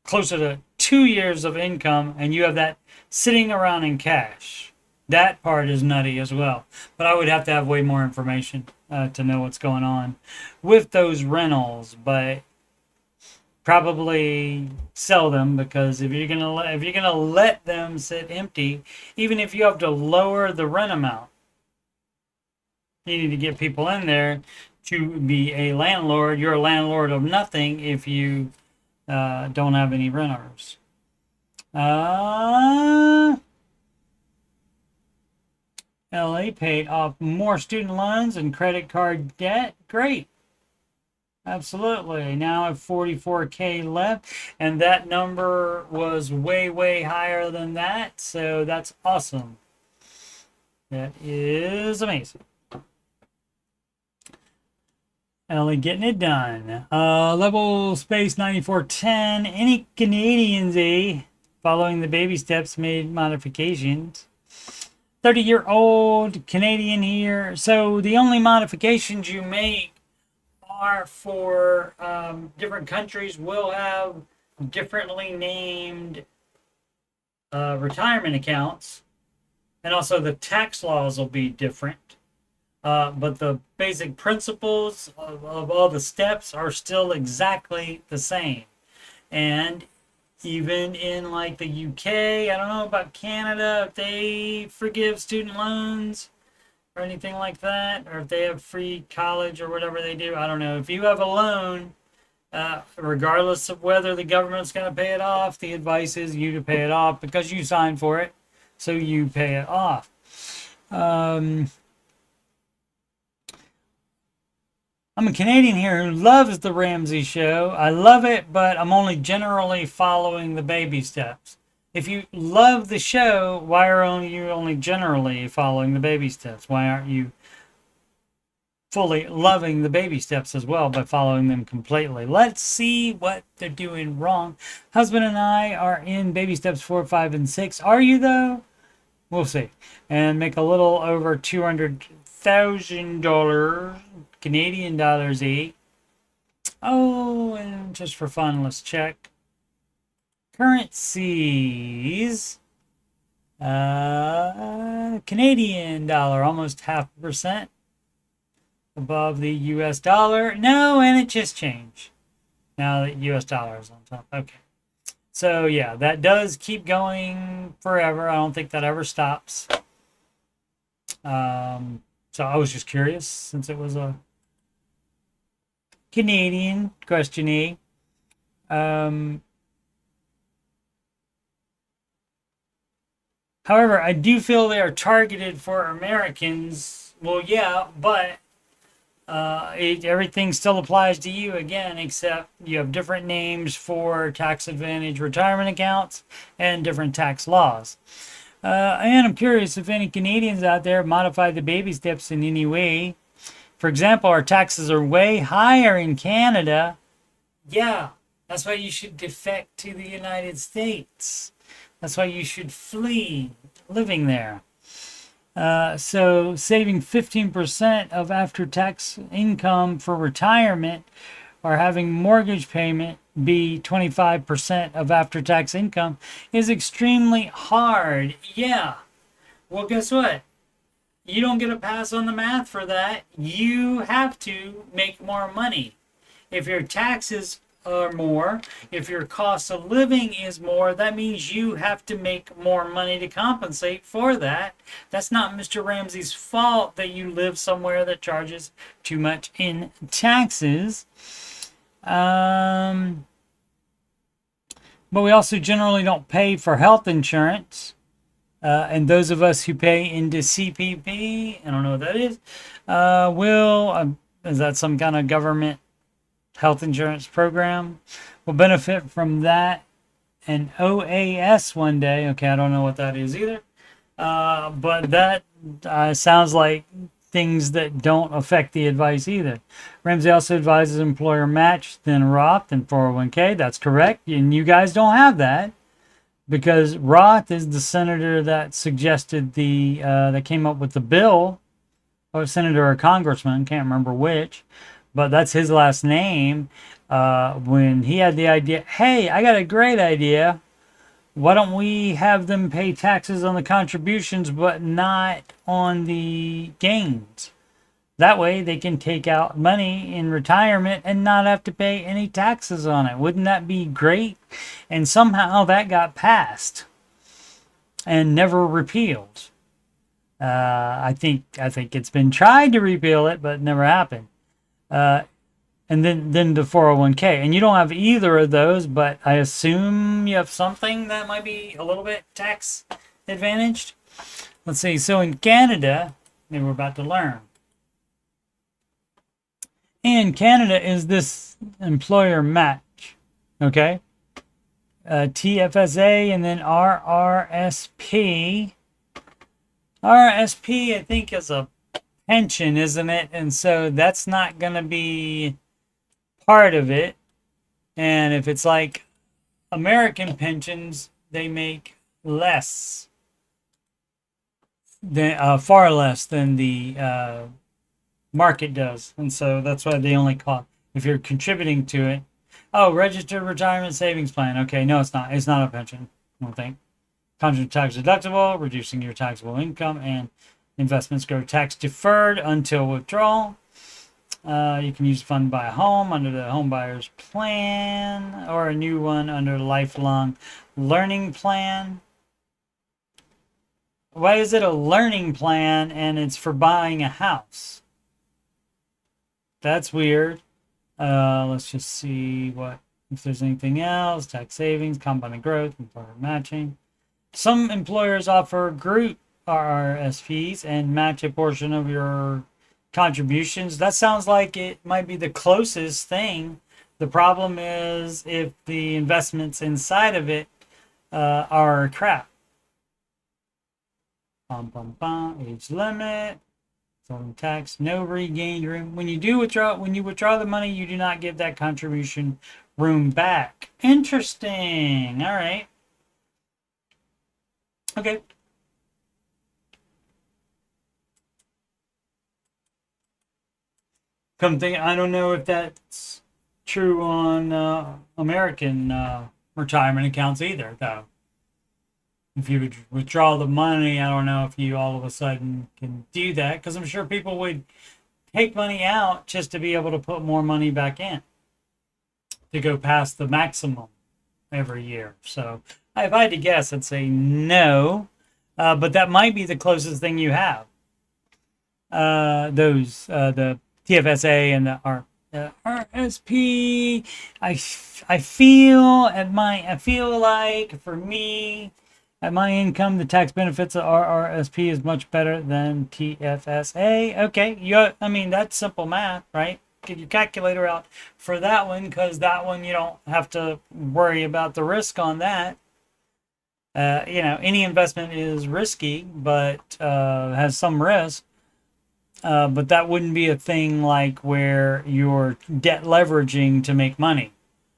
Speaker 1: closer to 2 years of income, and you have that sitting around in cash. That part is nutty as well. But I would have to have way more information to know what's going on with those rentals. But probably sell them, because if you're gonna let them sit empty, even if you have to lower the rent amount, you need to get people in there to be a landlord. You're a landlord of nothing if you don't have any renters. LA paid off more student loans and credit card debt. Great. Absolutely. Now I have 44K left, and that number was way, way higher than that. So that's awesome. That is amazing. Ellie getting it done. Level Space 9410. Any Canadians, following the baby steps, made modifications? 30-year-old Canadian here. So the only modifications you make are for different countries will have differently named retirement accounts, and also the tax laws will be different. But the basic principles of all the steps are still exactly the same. And even in like the UK, I don't know about Canada, if they forgive student loans or anything like that, or if they have free college or whatever they do. I don't know. If you have a loan, regardless of whether the government's going to pay it off, the advice is you to pay it off because you signed for it, so you pay it off. I'm a Canadian here who loves the Ramsey show. I love it, but I'm only generally following the baby steps. If you love the show, why are you only generally following the baby steps? Why aren't you fully loving the baby steps as well by following them completely? Let's see what they're doing wrong. Husband and I are in baby steps 4, 5, and 6. Are you though? We'll see. And make a little over $200,000 Canadian dollars each. Oh, and just for fun, let's check. Currencies. Canadian dollar, almost 0.5% above the US dollar. No, and it just changed. Now that US dollar is on top. Okay. So yeah, that does keep going forever. I don't think that ever stops. So I was just curious, since it was a Canadian question. However, I do feel they are targeted for Americans. Well, yeah, but everything still applies to you again, except you have different names for tax advantage retirement accounts and different tax laws. And I'm curious if any Canadians out there modified the baby steps in any way. For example, our taxes are way higher in Canada. Yeah, that's why you should defect to the United States. That's why you should flee living there. So saving 15% of after-tax income for retirement, or having mortgage payment be 25% of after-tax income, is extremely hard. Yeah. Well, guess what? You don't get a pass on the math for that. You have to make more money. If your taxes are more, if your cost of living is more, that means you have to make more money to compensate for that. That's not Mr. Ramsey's fault that you live somewhere that charges too much in taxes. But we also generally don't pay for health insurance. And those of us who pay into CPP, I don't know what that is, is that some kind of government health insurance program? will benefit from that and OAS one day. Okay, I don't know what that is either. But that sounds like things that don't affect the advice either. Ramsey also advises employer match, then Roth, then 401k. That's correct. And you guys don't have that because Roth is the senator that suggested that came up with the bill, or senator or congressman, can't remember which, but that's his last name. When he had the idea, hey, I got a great idea. Why don't we have them pay taxes on the contributions but not on the gains? That way they can take out money in retirement and not have to pay any taxes on it. Wouldn't that be great? And somehow that got passed and never repealed. I think it's been tried to repeal it, but never happened. And then the 401k. And you don't have either of those, but I assume you have something that might be a little bit tax advantaged. Let's see. So in Canada, maybe we're about to learn. In Canada is this employer match. Okay. TFSA and then RRSP. RRSP, I think, is a pension, isn't it? And so that's not going to be part of it. And if it's like American pensions, they make less than far less than the market does, and so that's why they only call if you're contributing to it. Oh, registered retirement savings plan. Okay, no, it's not. It's not a pension. I don't think. Contribution tax deductible, reducing your taxable income, and investments grow tax deferred until withdrawal. You can use fund buy a home under the home buyer's plan or a new one under lifelong learning plan. Why is it a learning plan and it's for buying a house? That's weird. Let's just see if there's anything else. Tax savings, compounding growth, employer matching. Some employers offer group RRSPs and match a portion of your contributions. That sounds like it might be the closest thing. The problem is if the investments inside of it are crap. Age limit, tax, no regained room. When you withdraw the money, you do not get that contribution room back. Interesting. All right. Okay. Come think, I don't know if that's true on American retirement accounts either, though. If you would withdraw the money, I don't know if you all of a sudden can do that, because I'm sure people would take money out just to be able to put more money back in to go past the maximum every year. So if I had to guess, I'd say no, but that might be the closest thing you have. The TFSA and the RSP. I feel like for me, at my income, the tax benefits of RRSP is much better than TFSA. Okay, that's simple math, right? Get your calculator out for that one, because that one you don't have to worry about the risk on that. Any investment is risky, but has some risk. But that wouldn't be a thing like where you're debt leveraging to make money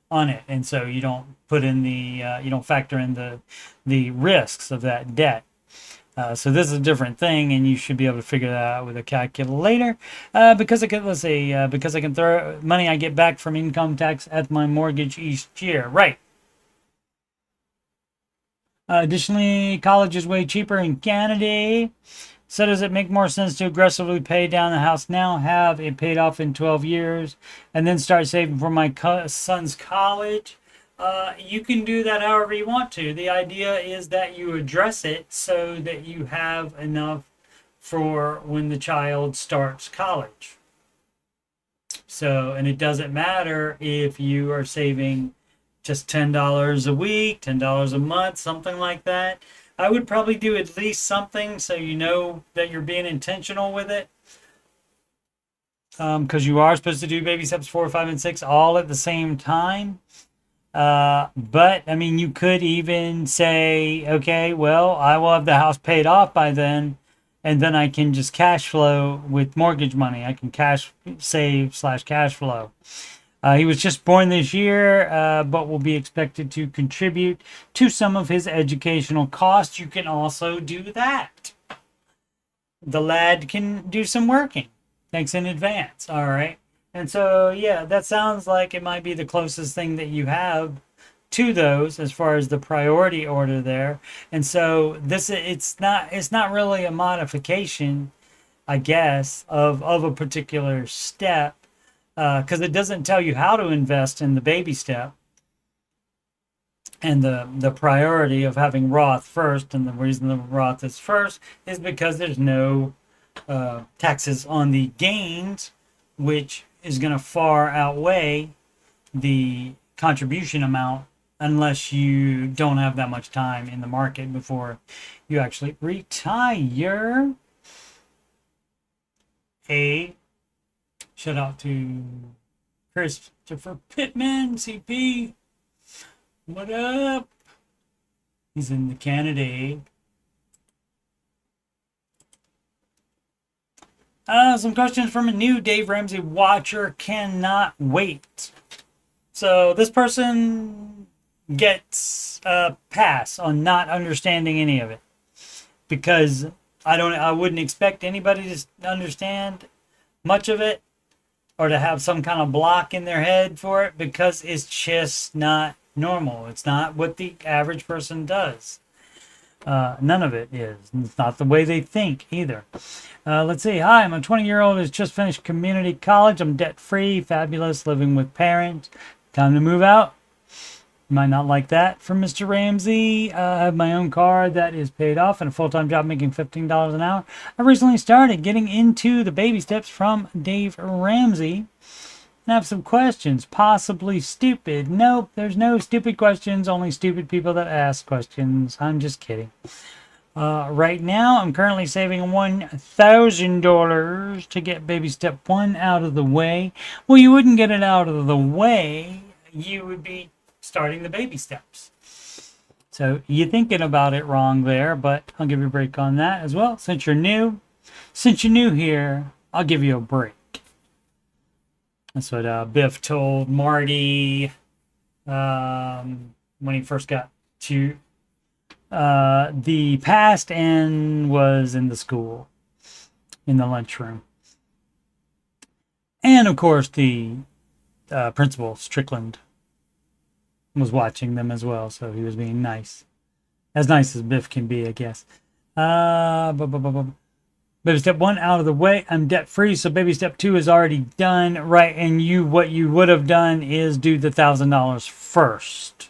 Speaker 1: on it, and so you don't put in you don't factor in the risks of that debt. So this is a different thing, and you should be able to figure that out with a calculator. Because I can throw money I get back from income tax at my mortgage each year, right? Additionally, college is way cheaper in Canada. So does it make more sense to aggressively pay down the house now, have it paid off in 12 years, and then start saving for my son's college? You can do that however you want to. The idea is that you address it so that you have enough for when the child starts college. So, and it doesn't matter if you are saving just $10 a week, $10 a month, something like that. I would probably do at least something so you know that you're being intentional with it. Because you are supposed to do baby steps 4, 5, and 6 all at the same time. But I mean, you could even say, okay, well, I will have the house paid off by then, and then I can just cash flow with mortgage money. I can cash save slash cash flow. He was just born this year, but will be expected to contribute to some of his educational costs. You can also do that. The lad can do some working. Thanks in advance. All right. And so, yeah, that sounds like it might be the closest thing that you have to those as far as the priority order there. And so this it's not really a modification, I guess, of a particular step, because it doesn't tell you how to invest in the baby step and the priority of having Roth first. And the reason the Roth is first is because there's no taxes on the gains, which is going to far outweigh the contribution amount unless you don't have that much time in the market before you actually retire. A shout out to Christopher Pittman, CP. What up? He's in the Canada. Some questions from a new Dave Ramsey watcher. Cannot wait. So this person gets a pass on not understanding any of it, because I wouldn't expect anybody to understand much of it or to have some kind of block in their head for it, because it's just not normal. It's not what the average person does. None of it is. It's not the way they think either. Let's see. Hi, I'm a 20-year-old who's just finished community college. I'm debt-free, fabulous, living with parents. Time to move out. You might not like that from Mr. Ramsey. I have my own car that is paid off and a full-time job making $15 an hour. I recently started getting into the baby steps from Dave Ramsey. And I have some questions, possibly stupid. Nope, there's no stupid questions, only stupid people that ask questions. I'm just kidding. Right now, I'm currently saving $1,000 to get baby step 1 out of the way. Well, you wouldn't get it out of the way. You would be starting the baby steps. So you're thinking about it wrong there, but I'll give you a break on that as well. Since you're new here, I'll give you a break. That's what Biff told Marty when he first got to the past and was in the school, in the lunchroom. And of course, the principal, Strickland, was watching them as well, so he was being nice. As nice as Biff can be, I guess. Baby step 1 out of the way. I'm debt free, so baby step 2 is already done, right? And what you would have done is do the $1,000 first.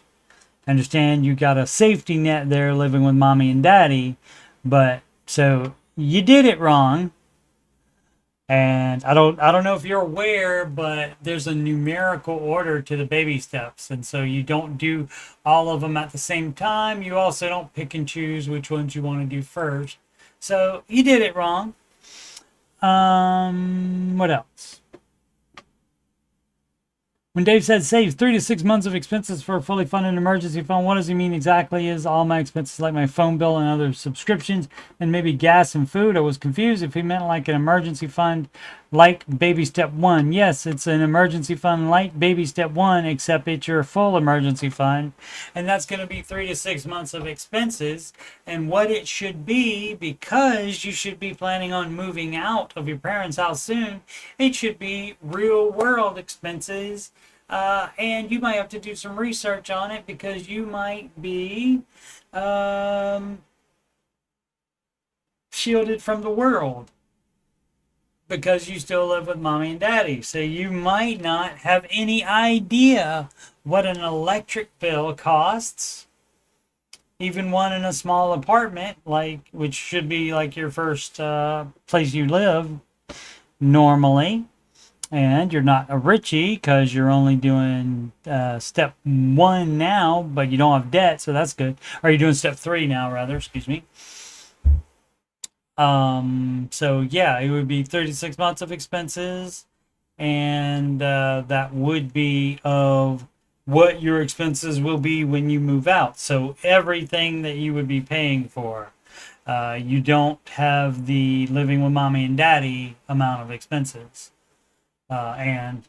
Speaker 1: Understand, you got a safety net there living with mommy and daddy, but so you did it wrong. And I don't know if you're aware, but there's a numerical order to the baby steps, and so you don't do all of them at the same time. You also don't pick and choose which ones you want to do first. So you did it wrong. What else? When Dave said saves 3 to 6 months of expenses for a fully funded emergency fund, what does he mean exactly? Is all my expenses like my phone bill and other subscriptions and maybe gas and food? I was confused if he meant like an emergency fund like baby step 1. Yes, it's an emergency fund like baby step 1, except it's your full emergency fund. And that's going to be 3 to 6 months of expenses. And what it should be, because you should be planning on moving out of your parents' house soon, it should be real world expenses. And you might have to do some research on it, because you might be shielded from the world because you still live with mommy and daddy. So you might not have any idea what an electric bill costs, even one in a small apartment, which should be like your first place you live normally. And you're not a Richie because you're only doing step 1 now, but you don't have debt, so that's good. Or you're doing step 3 now, rather, excuse me. So yeah, it would be 36 months of expenses, and that would be of what your expenses will be when you move out. So everything that you would be paying for. You don't have the living with mommy and daddy amount of expenses. And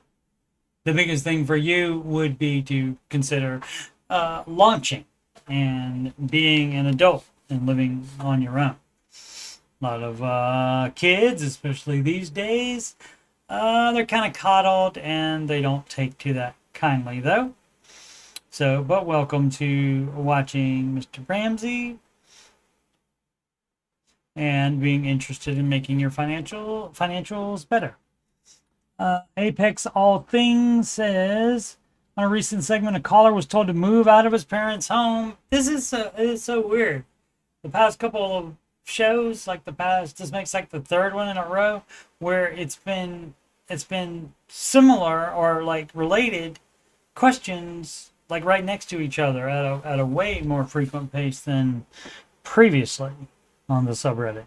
Speaker 1: the biggest thing for you would be to consider launching and being an adult and living on your own. A lot of kids, especially these days, they're kind of coddled and they don't take to that kindly, though. So, but welcome to watching Mr. Ramsey and being interested in making your financials better. Apex All Things says, on a recent segment, a caller was told to move out of his parents' home. This is so weird. The past couple of shows, this makes like the third one in a row where it's been similar or like related questions like right next to each other at a way more frequent pace than previously on the subreddit.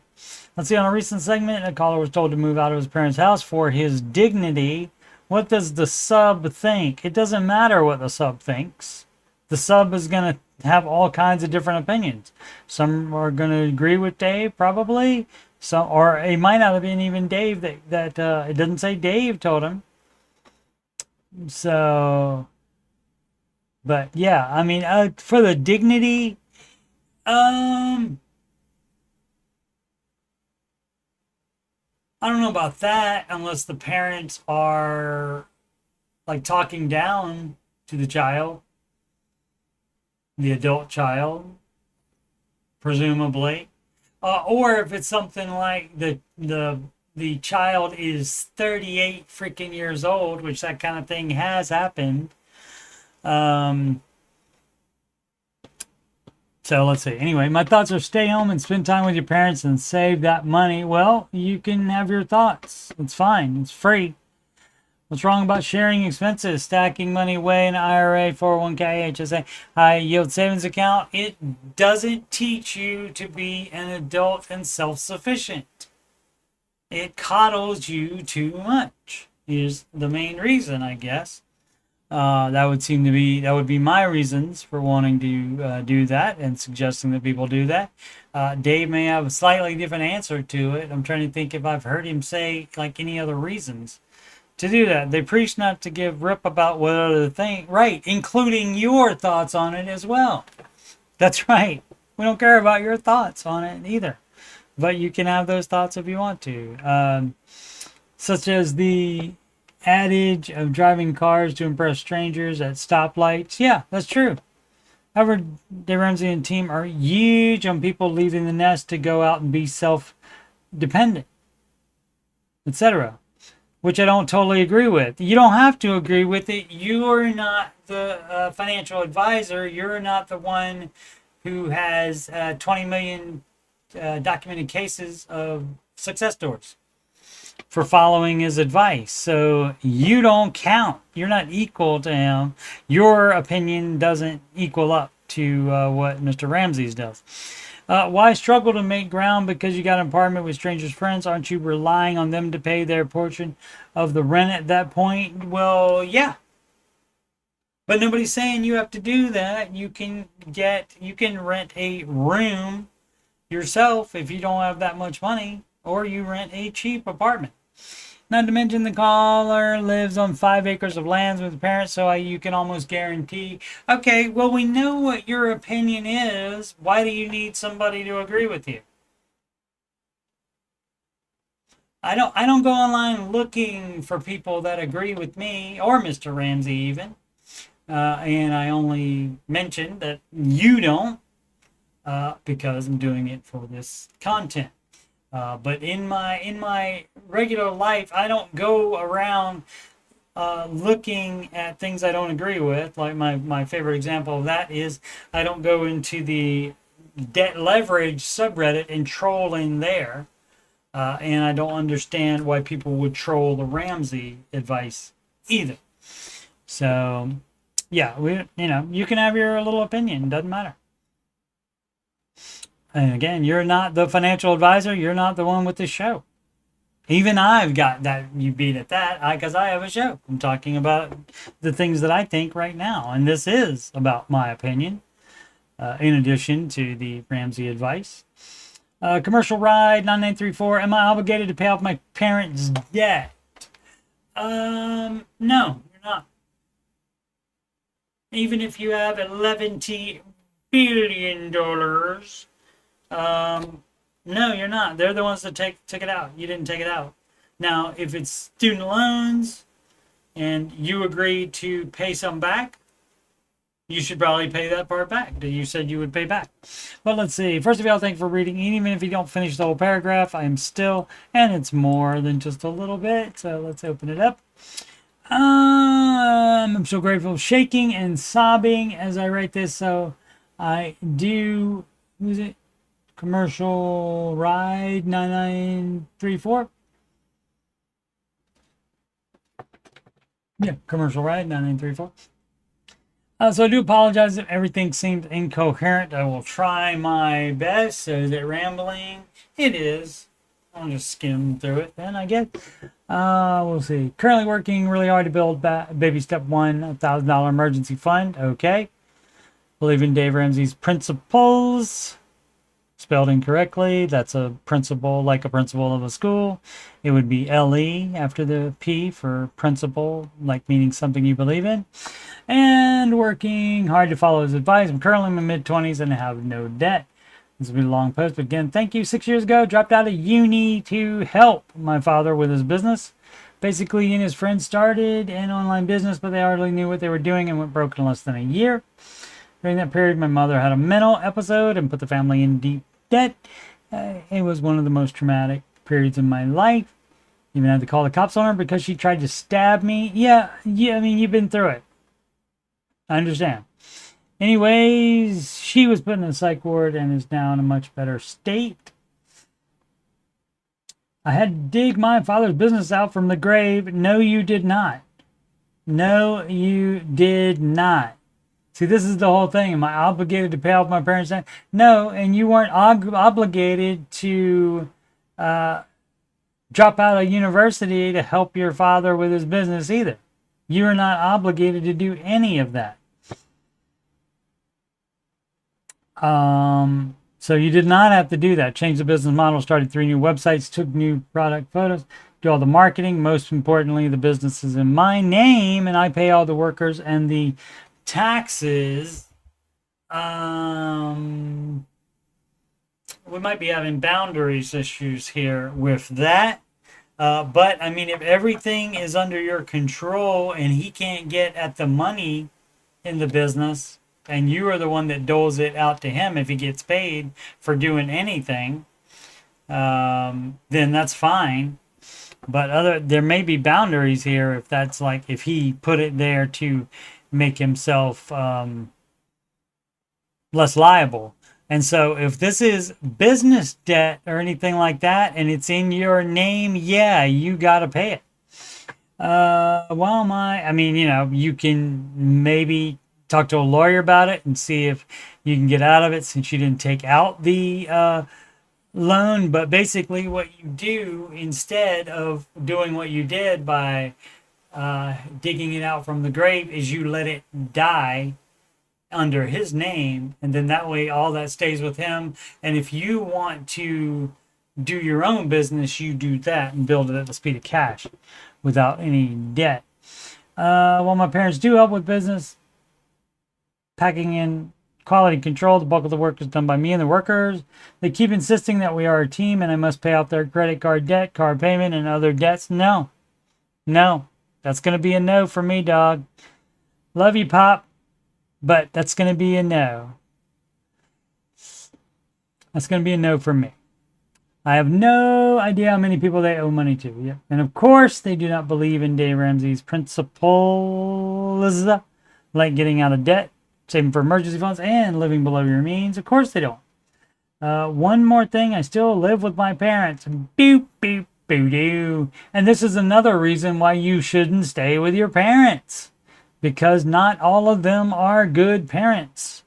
Speaker 1: Let's see, on a recent segment, a caller was told to move out of his parents' house for his dignity. What does the sub think? It doesn't matter what the sub thinks. The sub is going to have all kinds of different opinions. Some are going to agree with Dave, probably. Some, or it might not have been even Dave that it doesn't say Dave told him. So, but yeah, I mean, for the dignity, I don't know about that unless the parents are like talking down to the child, the adult child, presumably, or if it's something like the child is 38 freaking years old, which that kind of thing has happened. So let's see. Anyway, my thoughts are stay home and spend time with your parents and save that money. Well, you can have your thoughts. It's fine. It's free. What's wrong about sharing expenses, stacking money away in an IRA, 401k, HSA, high yield savings account? It doesn't teach you to be an adult and self-sufficient. It coddles you too much is the main reason, I guess. That would be my reasons for wanting to do that and suggesting that people do that. Dave may have a slightly different answer to it. I'm trying to think if I've heard him say like any other reasons to do that. They preach not to give rip about what other thing, right, including your thoughts on it as well. That's right. We don't care about your thoughts on it either, but you can have those thoughts if you want to, such as the adage of driving cars to impress strangers at stoplights. Yeah, that's true. However, Dave Ramsey and team are huge on people leaving the nest to go out and be self-dependent, etc., which I don't totally agree with. You don't have to agree with it. You're not the financial advisor. You're not the one who has 20 million documented cases of success stories for following his advice. So you don't count. You're not equal to him. Your opinion doesn't equal up to what Mr. Ramsey's does. Why struggle to make ground because you got an apartment with strangers' friends? Aren't you relying on them to pay their portion of the rent at that point? Well, yeah. But nobody's saying you have to do that. You can rent a room yourself if you don't have that much money, or you rent a cheap apartment. Not to mention the caller lives on 5 acres of land with parents, so you can almost guarantee. Okay, well, we know what your opinion is. Why do you need somebody to agree with you? I don't go online looking for people that agree with me or Mr. Ramsey even. And I only mentioned that you don't because I'm doing it for this content. But in my regular life, I don't go around looking at things I don't agree with. Like my favorite example of that is I don't go into the debt leverage subreddit and troll in there. And I don't understand why people would troll the Ramsey advice either. So, yeah, you can have your little opinion. Doesn't matter. And again, you're not the financial advisor. You're not the one with the show. Even I've got that you beat at that because I have a show. I'm talking about the things that I think right now. And this is about my opinion, in addition to the Ramsey advice. Commercial ride 9934. Am I obligated to pay off my parents' debt? No, you're not. Even if you have $11 billion, no, you're not. They're the ones that took it out. You didn't take it out. Now, if it's student loans and you agree to pay some back, you should probably pay that part back that you said you would pay back. But let's see. First of all, thank you for reading. Even if you don't finish the whole paragraph, I am still, and it's more than just a little bit. So let's open it up. I'm so grateful, shaking and sobbing as I write this. So I do, who's it? Commercial ride 9934. Yeah, commercial ride 9934. So I do apologize if everything seemed incoherent. I will try my best. So is it rambling? It is. I'll just skim through it then, I guess. We'll see. Currently working really hard to build baby step one, $1,000 emergency fund. Okay. Believe in Dave Ramsey's principles. Spelled incorrectly. That's a principal, like a principal of a school. It would be LE after the P for principal, like meaning something you believe in. And working hard to follow his advice. I'm currently in my mid-20s and I have no debt. This will be a long post, but again, thank you. 6 years ago, dropped out of uni to help my father with his business. Basically, he and his friends started an online business, but they hardly knew what they were doing and went broke in less than a year. During that period, my mother had a mental episode and put the family in deep debt. It was one of the most traumatic periods in my life. Even had to call the cops on her because she tried to stab me. Yeah, I mean, you've been through it. I understand. Anyways, she was put in a psych ward and is now in a much better state. I had to dig my father's business out from the grave. No, you did not. No, you did not. See, this is the whole thing. Am I obligated to pay off my parents' debt? No, and you weren't obligated to drop out of university to help your father with his business either. You are not obligated to do any of that. So you did not have to do that. Change the business model, started 3 new websites, took new product photos, do all the marketing. Most importantly, the business is in my name and I pay all the workers and the taxes. We might be having boundaries issues here with that. But I mean, if everything is under your control and he can't get at the money in the business, and you are the one that doles it out to him if he gets paid for doing anything, then that's fine. But there may be boundaries here if that's like, if he put it there to make himself less liable. And so if this is business debt or anything like that and it's in your name, yeah, you got to pay it. I mean, you can maybe talk to a lawyer about it and see if you can get out of it since you didn't take out the loan. But basically what you do instead of doing what you did by digging it out from the grave is you let it die under his name, and then that way all that stays with him. And if you want to do your own business, you do that and build it at the speed of cash without any debt. Well, my parents do help with business, packing in quality control. The bulk of the work is done by me and the workers. They keep insisting that we are a team and I must pay off their credit card debt, car payment, and other debts. No, that's going to be a no for me, dog. Love you, Pop, but that's going to be a no. That's going to be a no for me. I have no idea how many people they owe money to. Yeah. And of course, they do not believe in Dave Ramsey's principles, like getting out of debt, saving for emergency funds, and living below your means. Of course they don't. One more thing, I still live with my parents. Boop, boop, boo doo. And this is another reason why you shouldn't stay with your parents, because not all of them are good parents.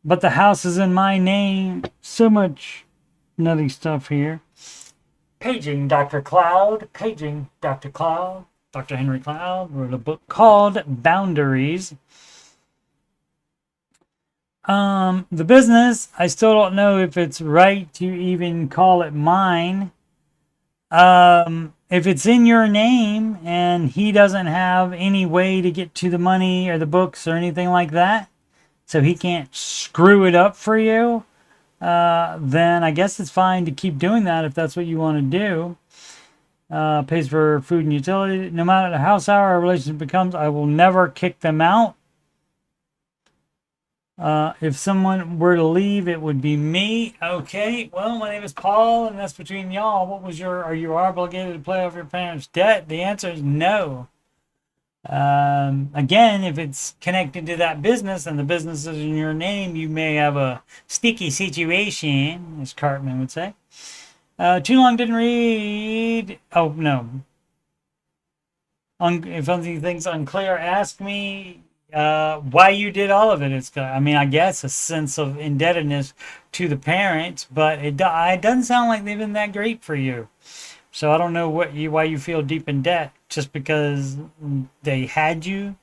Speaker 1: But the house is in my name. So much nutty stuff here. Paging Dr. Cloud. Paging Dr. Cloud. Dr. Henry Cloud wrote a book called Boundaries. The business, I still don't know if it's right to even call it mine. If it's in your name and he doesn't have any way to get to the money or the books or anything like that, so he can't screw it up for you, then I guess it's fine to keep doing that if that's what you want to do. Pays for food and utility. No matter the house hour our relationship becomes, I will never kick them out. If someone were to leave, it would be me. Okay, well, my name is Paul, and that's between y'all. Are you obligated to pay off your parents' debt? The answer is no. Again, if it's connected to that business and the business is in your name, you may have a sticky situation, as Cartman would say. Too long, didn't read. Oh, no. If anything's unclear, ask me why you did all of it. I guess a sense of indebtedness to the parents, but it doesn't sound like they've been that great for you. So I don't know why you feel deep in debt just because they had you.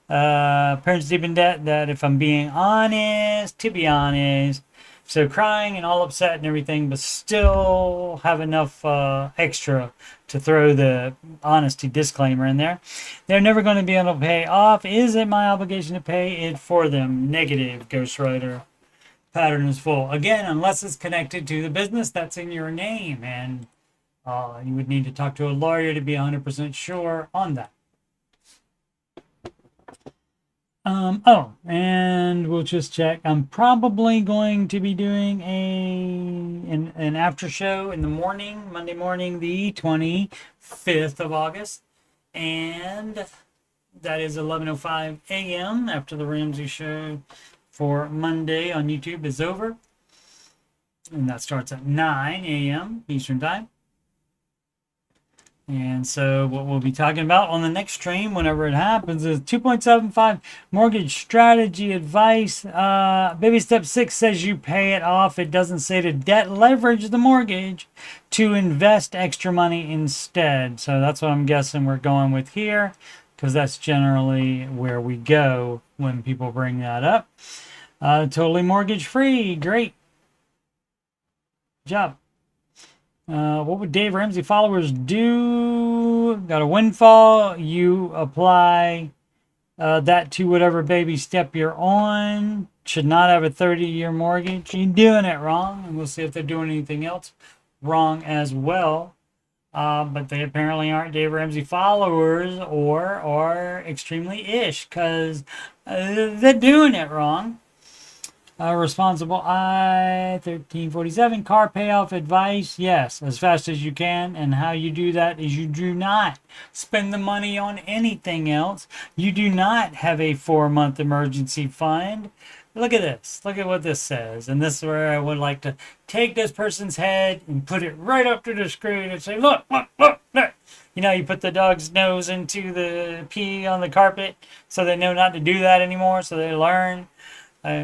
Speaker 1: Parents deep in debt, that if I'm being honest, to be honest, so crying and all upset and everything, but still have enough extra to throw the honesty disclaimer in there. They're never going to be able to pay off. Is it my obligation to pay it for them? Negative, ghostwriter. Pattern is full. Again, unless it's connected to the business that's in your name, and you would need to talk to a lawyer to be 100% sure on that. And we'll just check. I'm probably going to be doing an after show in the morning, Monday morning, the 25th of August. And that is 11:05 a.m. after the Ramsey show for Monday on YouTube is over. And that starts at 9 a.m. Eastern Time. And so what we'll be talking about on the next stream, whenever it happens, is 2.75 mortgage strategy advice. Baby step 6 says you pay it off. It doesn't say to debt leverage the mortgage, to invest extra money instead. So that's what I'm guessing we're going with here, because that's generally where we go when people bring that up. Totally mortgage free. Great. Good job. What would Dave Ramsey followers do? Got a windfall. You apply that to whatever baby step you're on. Should not have a 30-year mortgage. You're doing it wrong. And we'll see if they're doing anything else wrong as well. But they apparently aren't Dave Ramsey followers or are extremely ish, because they're doing it wrong. Responsible I-1347, car payoff advice. Yes, as fast as you can. And how you do that is you do not spend the money on anything else. You do not have a 4-month emergency fund. Look at this. Look at what this says. And this is where I would like to take this person's head and put it right up to the screen and say, look, look, look, look. You know, you put the dog's nose into the pee on the carpet so they know not to do that anymore, so they learn.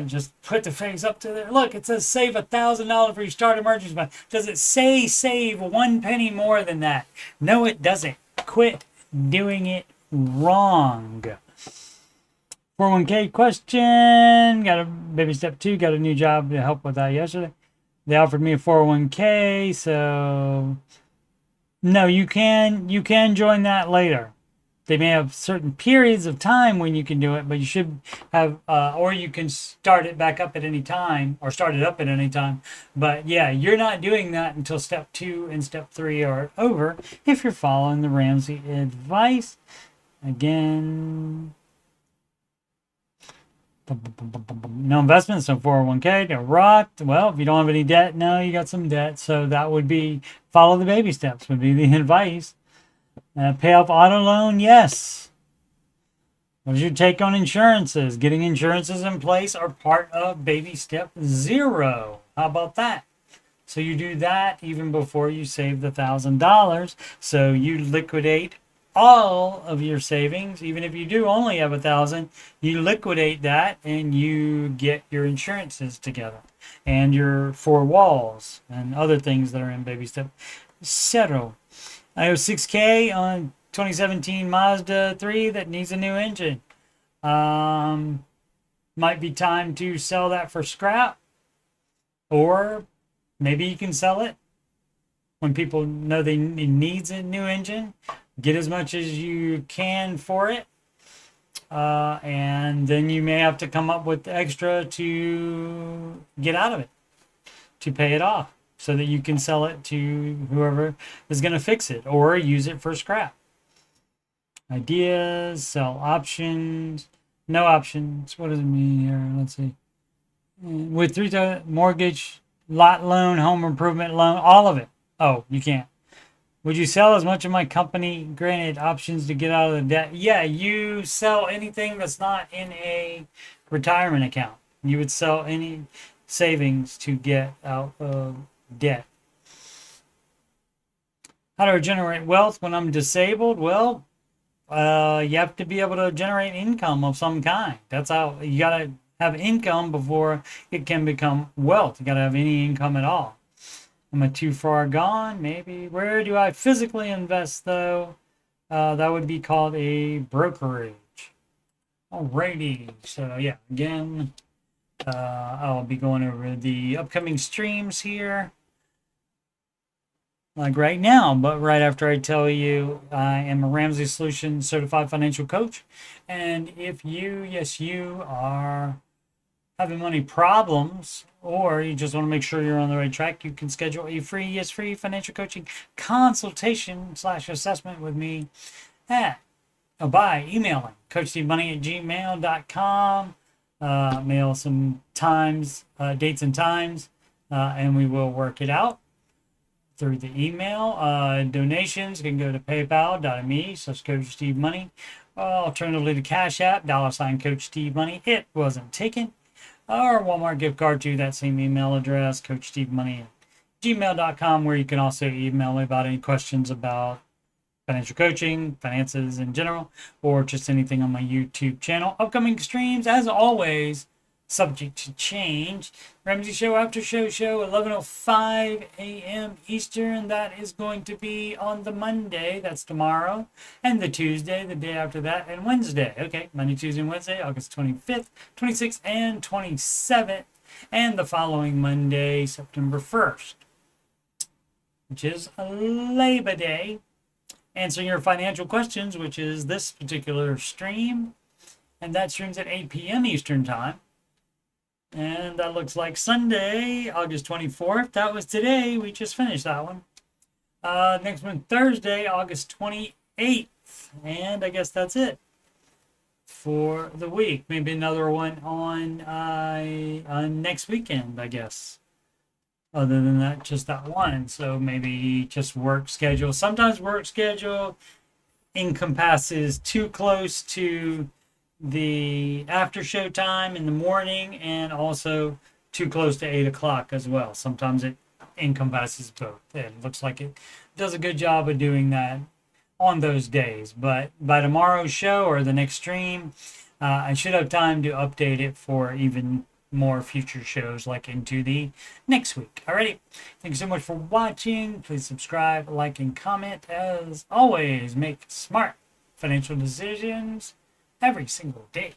Speaker 1: Just put the face up to there. Look, it says save $1,000 for your start emergency fund. Does it say save 1 penny more than that? No, it doesn't. Quit doing it wrong. 401k question. Got a baby step 2. Got a new job to help with that yesterday. They offered me a 401k, so no, you can join that later. They may have certain periods of time when you can do it, but you should have, or you can start it back up at any time, or start it up at any time. But yeah, you're not doing that until step 2 and step 3 are over if you're following the Ramsey advice. Again, no investments, no 401k, no Roth. Well, if you don't have any debt, no, you got some debt. So that would be follow the baby steps would be the advice. Pay off auto loan, yes. What's your take on insurances? Getting insurances in place are part of baby step 0. How about that? So you do that even before you save the $1,000. So you liquidate all of your savings. Even if you do only have $1,000, you liquidate that and you get your insurances together and your 4 walls and other things that are in baby step Zero. I owe 6K on 2017 Mazda 3 that needs a new engine. Might be time to sell that for scrap, or maybe you can sell it when people know it needs a new engine. Get as much as you can for it, and then you may have to come up with extra to get out of it, to pay it off, so that you can sell it to whoever is going to fix it or use it for scrap. Ideas, sell options, no options. What does it mean here? Let's see. With 3 mortgage, lot loan, home improvement loan, all of it. Oh, you can't. Would you sell as much of my company granted options to get out of the debt? Yeah, you sell anything that's not in a retirement account. You would sell any savings to get out of debt. How do I generate wealth when I'm disabled? Well, you have to be able to generate income of some kind. That's how you gotta have income before it can become wealth. You gotta have any income at all. Am I too far gone? Maybe. Where do I physically invest though? That would be called a brokerage. Alrighty. So yeah, again, I'll be going over the upcoming streams here, like right now, but right after I tell you I am a Ramsey Solutions certified financial coach. And if you, yes, you are having money problems, or you just want to make sure you're on the right track, you can schedule a free financial coaching consultation / assessment with me by emailing coachstevemoney@gmail.com. Mail some times, dates and times, and we will work it out through the email. Donations can go to paypal.me/coachstevemoney. Alternatively to CashApp, $CoachSteveMoney. It wasn't taken. Or Walmart gift card to that same email address, coachstevemoney@gmail.com, where you can also email me about any questions about financial coaching, finances in general, or just anything on my YouTube channel. Upcoming streams, as always, subject to change. Ramsey Show After Show 11:05 a.m. Eastern. That is going to be on the Monday, that's tomorrow, and the Tuesday, the day after that, and Wednesday. Okay, Monday, Tuesday, and Wednesday, August 25th, 26th, and 27th, and the following Monday, September 1st, which is Labor Day. Answering your financial questions, which is this particular stream, and that streams at 8 p.m. Eastern Time. And that looks like Sunday, August 24th. That was today. We just finished that one. Next one, Thursday, August 28th. And I guess that's it for the week. Maybe another one on next weekend, I guess. Other than that, just that one. So maybe just work schedule. Sometimes work schedule encompasses too close to the after show time in the morning, and also too close to 8 o'clock as well. Sometimes it encompasses both. It looks like it does a good job of doing that on those days. But by tomorrow's show or the next stream, I should have time to update it for even more future shows, like into the next week. Alrighty, thank you so much for watching. Please subscribe, like, and comment. As always, make smart financial decisions every single day.